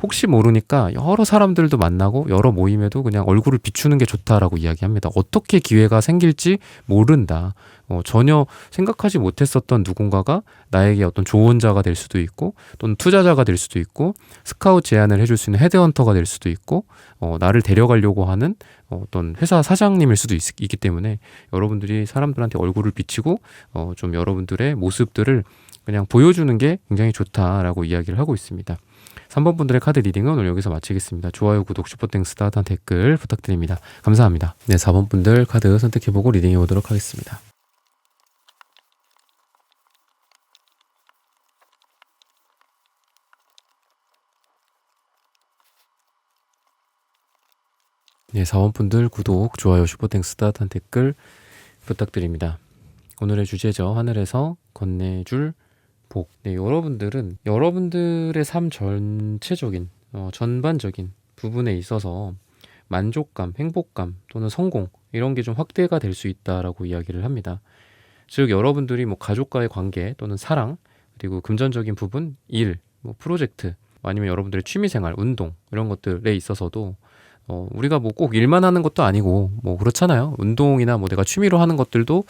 혹시 모르니까 여러 사람들도 만나고 여러 모임에도 그냥 얼굴을 비추는 게 좋다라고 이야기합니다. 어떻게 기회가 생길지 모른다. 전혀 생각하지 못했었던 누군가가 나에게 어떤 조언자가 될 수도 있고, 또는 투자자가 될 수도 있고, 스카우트 제안을 해줄 수 있는 헤드헌터가 될 수도 있고, 나를 데려가려고 하는 어떤 회사 사장님일 수도 있기 때문에 여러분들이 사람들한테 얼굴을 비치고 좀 여러분들의 모습들을 그냥 보여주는 게 굉장히 좋다라고 이야기를 하고 있습니다. 3번 분들의 카드 리딩은 오늘 여기서 마치겠습니다. 좋아요, 구독, 슈퍼땡스, 따뜻한 댓글 부탁드립니다. 감사합니다. 네, 4번 분들 카드 선택해보고 리딩해보도록 하겠습니다. 네, 4번 분들 구독, 좋아요, 슈퍼땡스, 따뜻한 댓글 부탁드립니다. 오늘의 주제죠. 하늘에서 건네줄 복. 네, 여러분들은 여러분들의 삶 전체적인 전반적인 부분에 있어서 만족감, 행복감 또는 성공, 이런 게 좀 확대가 될 수 있다라고 이야기를 합니다. 즉 여러분들이 뭐 가족과의 관계 또는 사랑, 그리고 금전적인 부분, 일, 뭐 프로젝트, 아니면 여러분들의 취미생활, 운동, 이런 것들에 있어서도 우리가 뭐 꼭 일만 하는 것도 아니고 뭐 그렇잖아요. 운동이나 뭐 내가 취미로 하는 것들도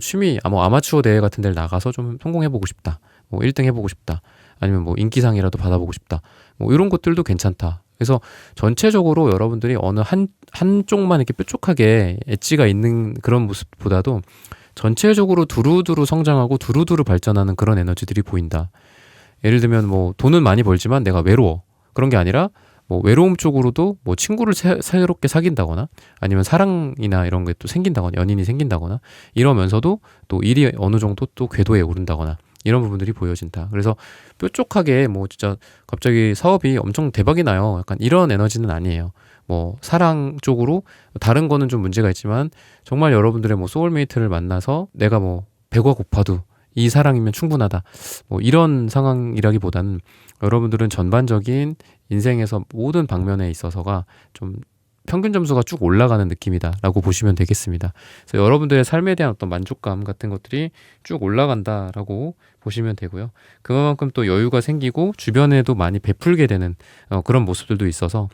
취미 뭐 아마추어 대회 같은 데를 나가서 좀 성공해보고 싶다, 뭐 1등 해보고 싶다, 아니면 뭐 인기상이라도 받아보고 싶다, 뭐 이런 것들도 괜찮다. 그래서 전체적으로 여러분들이 어느 한쪽만 이렇게 뾰족하게 엣지가 있는 그런 모습보다도 전체적으로 두루두루 성장하고 두루두루 발전하는 그런 에너지들이 보인다. 예를 들면 뭐 돈은 많이 벌지만 내가 외로워, 그런 게 아니라 뭐 외로움 쪽으로도 뭐 친구를 새롭게 사귄다거나, 아니면 사랑이나 이런 게 또 생긴다거나, 연인이 생긴다거나, 이러면서도 또 일이 어느 정도 또 궤도에 오른다거나, 이런 부분들이 보여진다. 그래서 뾰족하게 뭐 진짜 갑자기 사업이 엄청 대박이 나요, 약간 이런 에너지는 아니에요. 뭐 사랑 쪽으로 다른 거는 좀 문제가 있지만 정말 여러분들의 뭐 소울메이트를 만나서 내가 뭐 배가 고파도 이 사랑이면 충분하다, 뭐 이런 상황이라기보다는 여러분들은 전반적인 인생에서 모든 방면에 있어서가 좀 평균 점수가 쭉 올라가는 느낌이다라고 보시면 되겠습니다. 그래서 여러분들의 삶에 대한 어떤 만족감 같은 것들이 쭉 올라간다라고 보시면 되고요. 그만큼 또 여유가 생기고 주변에도 많이 베풀게 되는 그런 모습들도 있어서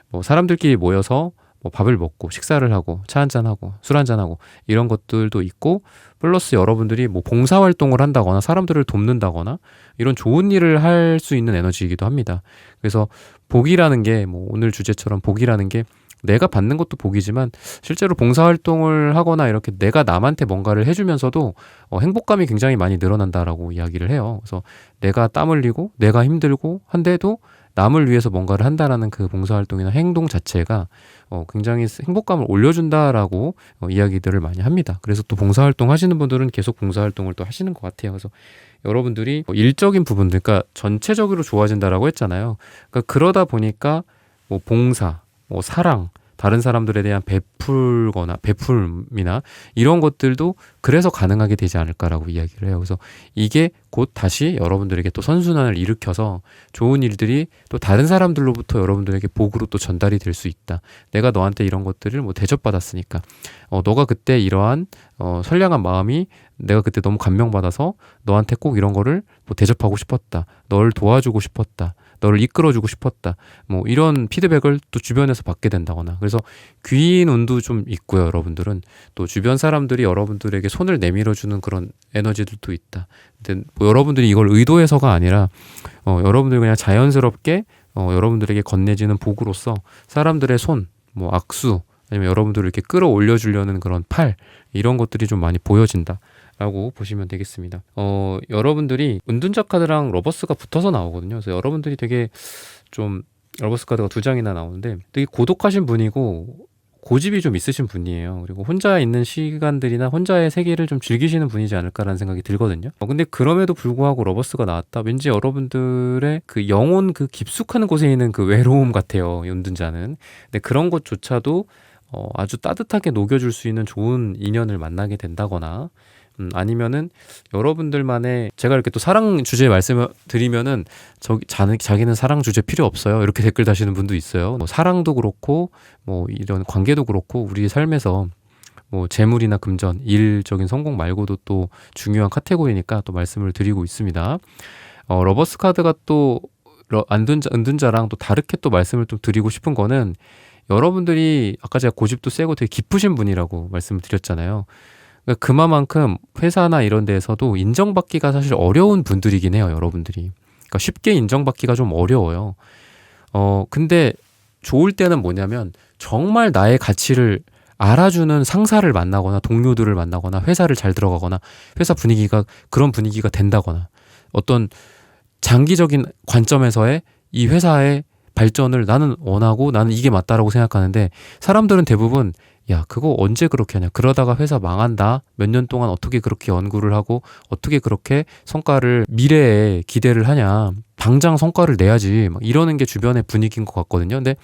뭐 사람들끼리 모여서 뭐 밥을 먹고 식사를 하고 차 한잔하고 술 한잔하고 이런 것들도 있고, 플러스 여러분들이 뭐 봉사활동을 한다거나 사람들을 돕는다거나 이런 좋은 일을 할 수 있는 에너지이기도 합니다. 그래서 복이라는 게 뭐 오늘 주제처럼 복이라는 게 내가 받는 것도 복이지만 실제로 봉사활동을 하거나 이렇게 내가 남한테 뭔가를 해주면서도 행복감이 굉장히 많이 늘어난다라고 이야기를 해요. 그래서 내가 땀 흘리고 내가 힘들고 한데도 남을 위해서 뭔가를 한다라는 그 봉사활동이나 행동 자체가 굉장히 행복감을 올려준다라고 이야기들을 많이 합니다. 그래서 또 봉사활동 하시는 분들은 계속 봉사활동을 또 하시는 것 같아요. 그래서 여러분들이 일적인 부분들, 그러니까 전체적으로 좋아진다라고 했잖아요. 그러니까 그러다 보니까 뭐 봉사, 뭐 사랑, 다른 사람들에 대한 베풀이나 이런 것들도 그래서 가능하게 되지 않을까라고 이야기를 해요. 그래서 이게 곧 다시 여러분들에게 또 선순환을 일으켜서 좋은 일들이 또 다른 사람들로부터 여러분들에게 복으로 또 전달이 될 수 있다. 내가 너한테 이런 것들을 뭐 대접받았으니까 너가 그때 이러한 선량한 마음이 내가 그때 너무 감명받아서 너한테 꼭 이런 거를 뭐 대접하고 싶었다. 널 도와주고 싶었다. 너를 이끌어주고 싶었다. 뭐 이런 피드백을 또 주변에서 받게 된다거나. 그래서 귀인 운도 좀 있고요. 여러분들은 또 주변 사람들이 여러분들에게 손을 내밀어주는 그런 에너지들도 있다. 근데 뭐 여러분들이 이걸 의도해서가 아니라 여러분들이 그냥 자연스럽게 여러분들에게 건네지는 복으로서 사람들의 손, 뭐 악수, 아니면 여러분들을 이렇게 끌어올려 주려는 그런 팔, 이런 것들이 좀 많이 보여진다 라고 보시면 되겠습니다. 여러분들이 은둔자 카드랑 러버스가 붙어서 나오거든요. 그래서 여러분들이 되게 좀 러버스 카드가 2장이나 나오는데 되게 고독하신 분이고 고집이 좀 있으신 분이에요. 그리고 혼자 있는 시간들이나 혼자의 세계를 좀 즐기시는 분이지 않을까라는 생각이 들거든요. 근데 그럼에도 불구하고 러버스가 나왔다. 왠지 여러분들의 그 영혼 그 깊숙한 곳에 있는 그 외로움 같아요. 은둔자는. 근데 그런 것조차도 아주 따뜻하게 녹여줄 수 있는 좋은 인연을 만나게 된다거나, 아니면은 여러분들만의, 제가 이렇게 또 사랑 주제 말씀을 드리면은 자기는 사랑 주제 필요 없어요 이렇게 댓글 다시는 분도 있어요. 뭐 사랑도 그렇고 뭐 이런 관계도 그렇고 우리 삶에서 뭐 재물이나 금전, 일적인 성공 말고도 또 중요한 카테고리니까 또 말씀을 드리고 있습니다. 러버스 카드가 또 은둔자랑 또 다르게 또 말씀을 좀 드리고 싶은 거는, 여러분들이 아까 제가 고집도 세고 되게 깊으신 분이라고 말씀을 드렸잖아요. 그러니까 그만큼 회사나 이런 데에서도 인정받기가 사실 어려운 분들이긴 해요, 여러분들이. 그러니까 쉽게 인정받기가 좀 어려워요. 근데 좋을 때는 뭐냐면 정말 나의 가치를 알아주는 상사를 만나거나 동료들을 만나거나 회사를 잘 들어가거나 회사 분위기가 그런 분위기가 된다거나, 어떤 장기적인 관점에서의 이 회사의 발전을 나는 원하고 나는 이게 맞다라고 생각하는데, 사람들은 대부분 야 그거 언제 그렇게 하냐, 그러다가 회사 망한다, 몇 년 동안 어떻게 그렇게 연구를 하고 어떻게 그렇게 성과를 미래에 기대를 하냐, 당장 성과를 내야지, 막 이러는 게 주변의 분위기인 것 같거든요. 근데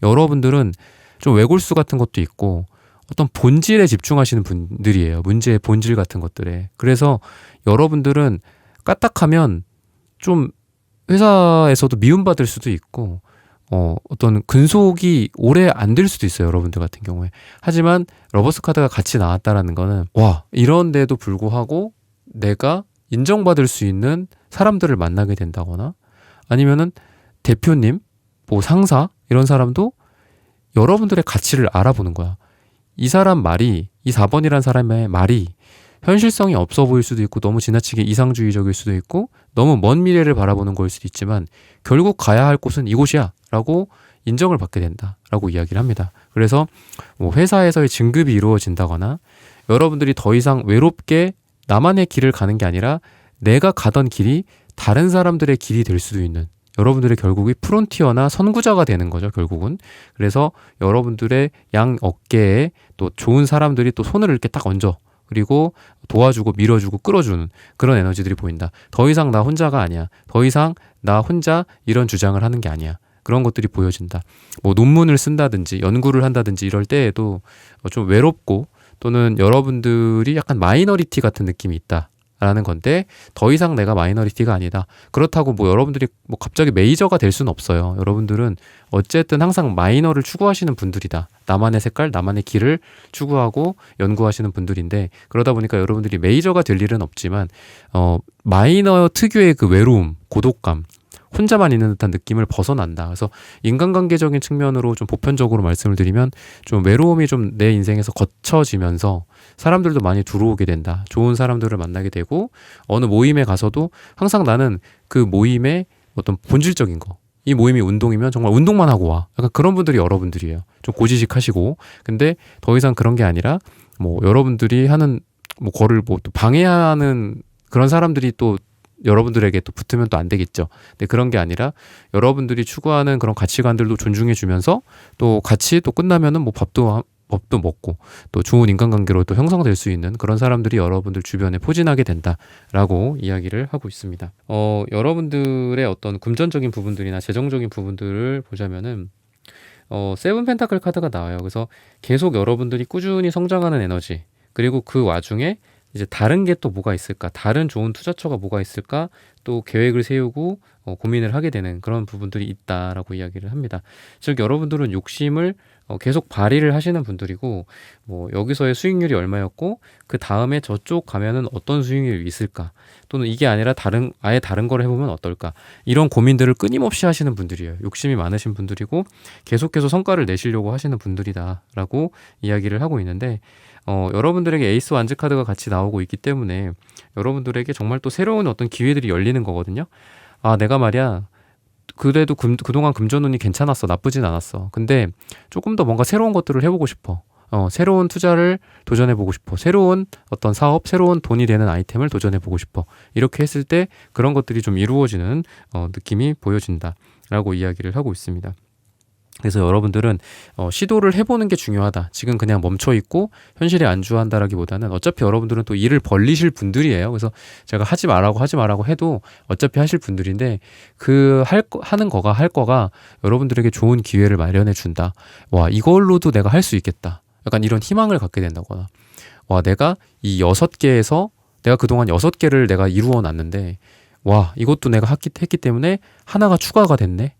여러분들은 좀 외골수 같은 것도 있고 어떤 본질에 집중하시는 분들이에요. 문제의 본질 같은 것들에. 그래서 여러분들은 까딱하면 좀 회사에서도 미움받을 수도 있고 어떤 근속이 오래 안 될 수도 있어요, 여러분들 같은 경우에. 하지만 러버스 카드가 같이 나왔다라는 거는, 와, 이런데도 불구하고 내가 인정받을 수 있는 사람들을 만나게 된다거나, 아니면은 대표님, 뭐 상사, 이런 사람도 여러분들의 가치를 알아보는 거야. 이 사람 말이, 이 4번이라는 사람의 말이 현실성이 없어 보일 수도 있고 너무 지나치게 이상주의적일 수도 있고 너무 먼 미래를 바라보는 거일 수도 있지만, 결국 가야 할 곳은 이곳이야 라고 인정을 받게 된다 라고 이야기를 합니다. 그래서 뭐 회사에서의 진급이 이루어진다거나, 여러분들이 더 이상 외롭게 나만의 길을 가는 게 아니라 내가 가던 길이 다른 사람들의 길이 될 수도 있는, 여러분들의 결국이 프론티어나 선구자가 되는 거죠, 결국은. 그래서 여러분들의 양 어깨에 또 좋은 사람들이 또 손을 이렇게 딱 얹어, 그리고 도와주고 밀어주고 끌어주는 그런 에너지들이 보인다. 더 이상 나 혼자가 아니야. 더 이상 나 혼자 이런 주장을 하는 게 아니야. 그런 것들이 보여진다. 뭐 논문을 쓴다든지 연구를 한다든지 이럴 때에도 좀 외롭고, 또는 여러분들이 약간 마이너리티 같은 느낌이 있다 라는 건데 더 이상 내가 마이너리티가 아니다. 그렇다고 뭐 여러분들이 뭐 갑자기 메이저가 될 수는 없어요. 여러분들은 어쨌든 항상 마이너를 추구하시는 분들이다. 나만의 색깔, 나만의 길을 추구하고 연구하시는 분들인데 그러다 보니까 여러분들이 메이저가 될 일은 없지만 마이너 특유의 그 외로움, 고독감, 혼자만 있는 듯한 느낌을 벗어난다. 그래서 인간관계적인 측면으로 좀 보편적으로 말씀을 드리면 좀 외로움이 좀 내 인생에서 거쳐지면서 사람들도 많이 들어오게 된다. 좋은 사람들을 만나게 되고 어느 모임에 가서도 항상 나는 그 모임의 어떤 본질적인 거. 이 모임이 운동이면 정말 운동만 하고 와. 약간 그런 분들이 여러분들이에요. 좀 고지식하시고. 근데 더 이상 그런 게 아니라 뭐 여러분들이 하는 뭐 거를 뭐 또 방해하는 그런 사람들이 또 여러분들에게 또 붙으면 또 안 되겠죠. 근데 그런 게 아니라 여러분들이 추구하는 그런 가치관들도 존중해 주면서 또 같이 또 끝나면은 뭐 밥도 먹고 또 좋은 인간관계로 또 형성될 수 있는 그런 사람들이 여러분들 주변에 포진하게 된다라고 이야기를 하고 있습니다. 여러분들의 어떤 금전적인 부분들이나 재정적인 부분들을 보자면은 세븐 펜타클 카드가 나와요. 그래서 계속 여러분들이 꾸준히 성장하는 에너지 그리고 그 와중에 이제 다른 게 또 뭐가 있을까? 다른 좋은 투자처가 뭐가 있을까? 또 계획을 세우고 고민을 하게 되는 그런 부분들이 있다라고 이야기를 합니다. 즉 여러분들은 욕심을 계속 발휘를 하시는 분들이고 뭐 여기서의 수익률이 얼마였고 그 다음에 저쪽 가면은 어떤 수익률이 있을까? 또는 이게 아니라 아예 다른 걸 해보면 어떨까? 이런 고민들을 끊임없이 하시는 분들이에요. 욕심이 많으신 분들이고 계속해서 성과를 내시려고 하시는 분들이다라고 이야기를 하고 있는데 여러분들에게 에이스 완즈 카드가 같이 나오고 있기 때문에 여러분들에게 정말 또 새로운 어떤 기회들이 열리는 거거든요. 아, 내가 말이야. 그래도 그동안 금전운이 괜찮았어. 나쁘진 않았어. 근데 조금 더 뭔가 새로운 것들을 해보고 싶어. 새로운 투자를 도전해보고 싶어. 새로운 어떤 사업, 새로운 돈이 되는 아이템을 도전해보고 싶어. 이렇게 했을 때 그런 것들이 좀 이루어지는 느낌이 보여진다라고 이야기를 하고 있습니다. 그래서 여러분들은 시도를 해보는 게 중요하다. 지금 그냥 멈춰있고 현실에 안주한다라기보다는 어차피 여러분들은 또 일을 벌리실 분들이에요. 그래서 제가 하지 말라고 해도 어차피 하실 분들인데 하는 거가 할 거가 여러분들에게 좋은 기회를 마련해 준다. 와, 이걸로도 내가 할 수 있겠다. 약간 이런 희망을 갖게 된다거나 와, 내가 이 6개에서 내가 그동안 6개를 내가 이루어 놨는데 와, 이것도 내가 했기 때문에 하나가 추가가 됐네.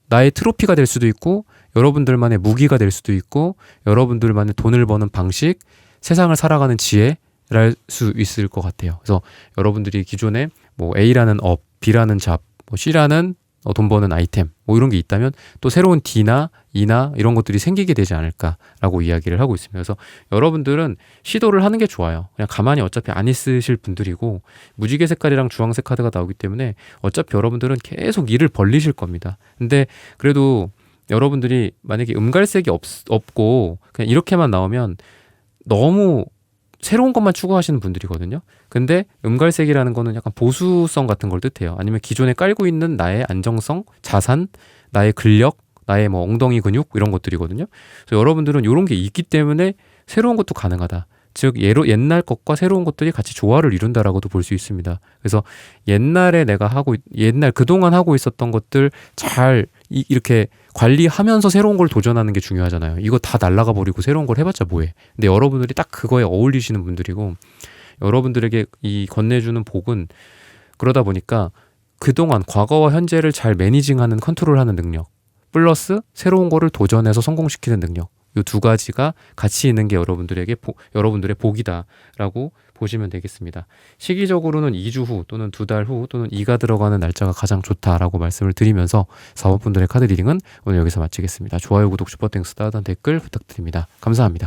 나의 트로피가 될 수도 있고 여러분들만의 무기가 될 수도 있고 여러분들만의 돈을 버는 방식, 세상을 살아가는 지혜랄 수 있을 것 같아요. 그래서 여러분들이 기존에 뭐 A라는 업, B라는 잡, 뭐 C라는 돈 버는 아이템 뭐 이런 게 있다면 또 새로운 D나 E나 이런 것들이 생기게 되지 않을까라고 이야기를 하고 있습니다. 그래서 여러분들은 시도를 하는 게 좋아요. 그냥 가만히 어차피 안 있으실 분들이고 무지개 색깔이랑 주황색 카드가 나오기 때문에 어차피 여러분들은 계속 일을 벌리실 겁니다. 근데 그래도 여러분들이 만약에 음갈색이 없고 그냥 이렇게만 나오면 너무 새로운 것만 추구하시는 분들이거든요. 근데 음갈색이라는 거는 약간 보수성 같은 걸 뜻해요. 아니면 기존에 깔고 있는 나의 안정성, 자산, 나의 근력, 나의 뭐 엉덩이 근육 이런 것들이거든요. 그래서 여러분들은 이런 게 있기 때문에 새로운 것도 가능하다. 즉 옛날 것과 새로운 것들이 같이 조화를 이룬다라고도 볼 수 있습니다. 그래서 옛날에 옛날 그동안 하고 있었던 것들 잘 이렇게 관리하면서 새로운 걸 도전하는 게 중요하잖아요. 이거 다 날라가 버리고 새로운 걸 해봤자 뭐해. 근데 여러분들이 딱 그거에 어울리시는 분들이고 여러분들에게 이 건네주는 복은 그러다 보니까 그동안 과거와 현재를 잘 매니징하는 컨트롤하는 능력 플러스 새로운 거를 도전해서 성공시키는 능력 이 두 가지가 같이 있는 게 여러분들의 복이다라고 보시면 되겠습니다. 시기적으로는 2주 후 또는 2달 후 또는 2가 들어가는 날짜가 가장 좋다라고 말씀을 드리면서 사업분들의 카드 리딩은 오늘 여기서 마치겠습니다. 좋아요, 구독, 슈퍼땡스, 따뜻한 댓글 부탁드립니다. 감사합니다.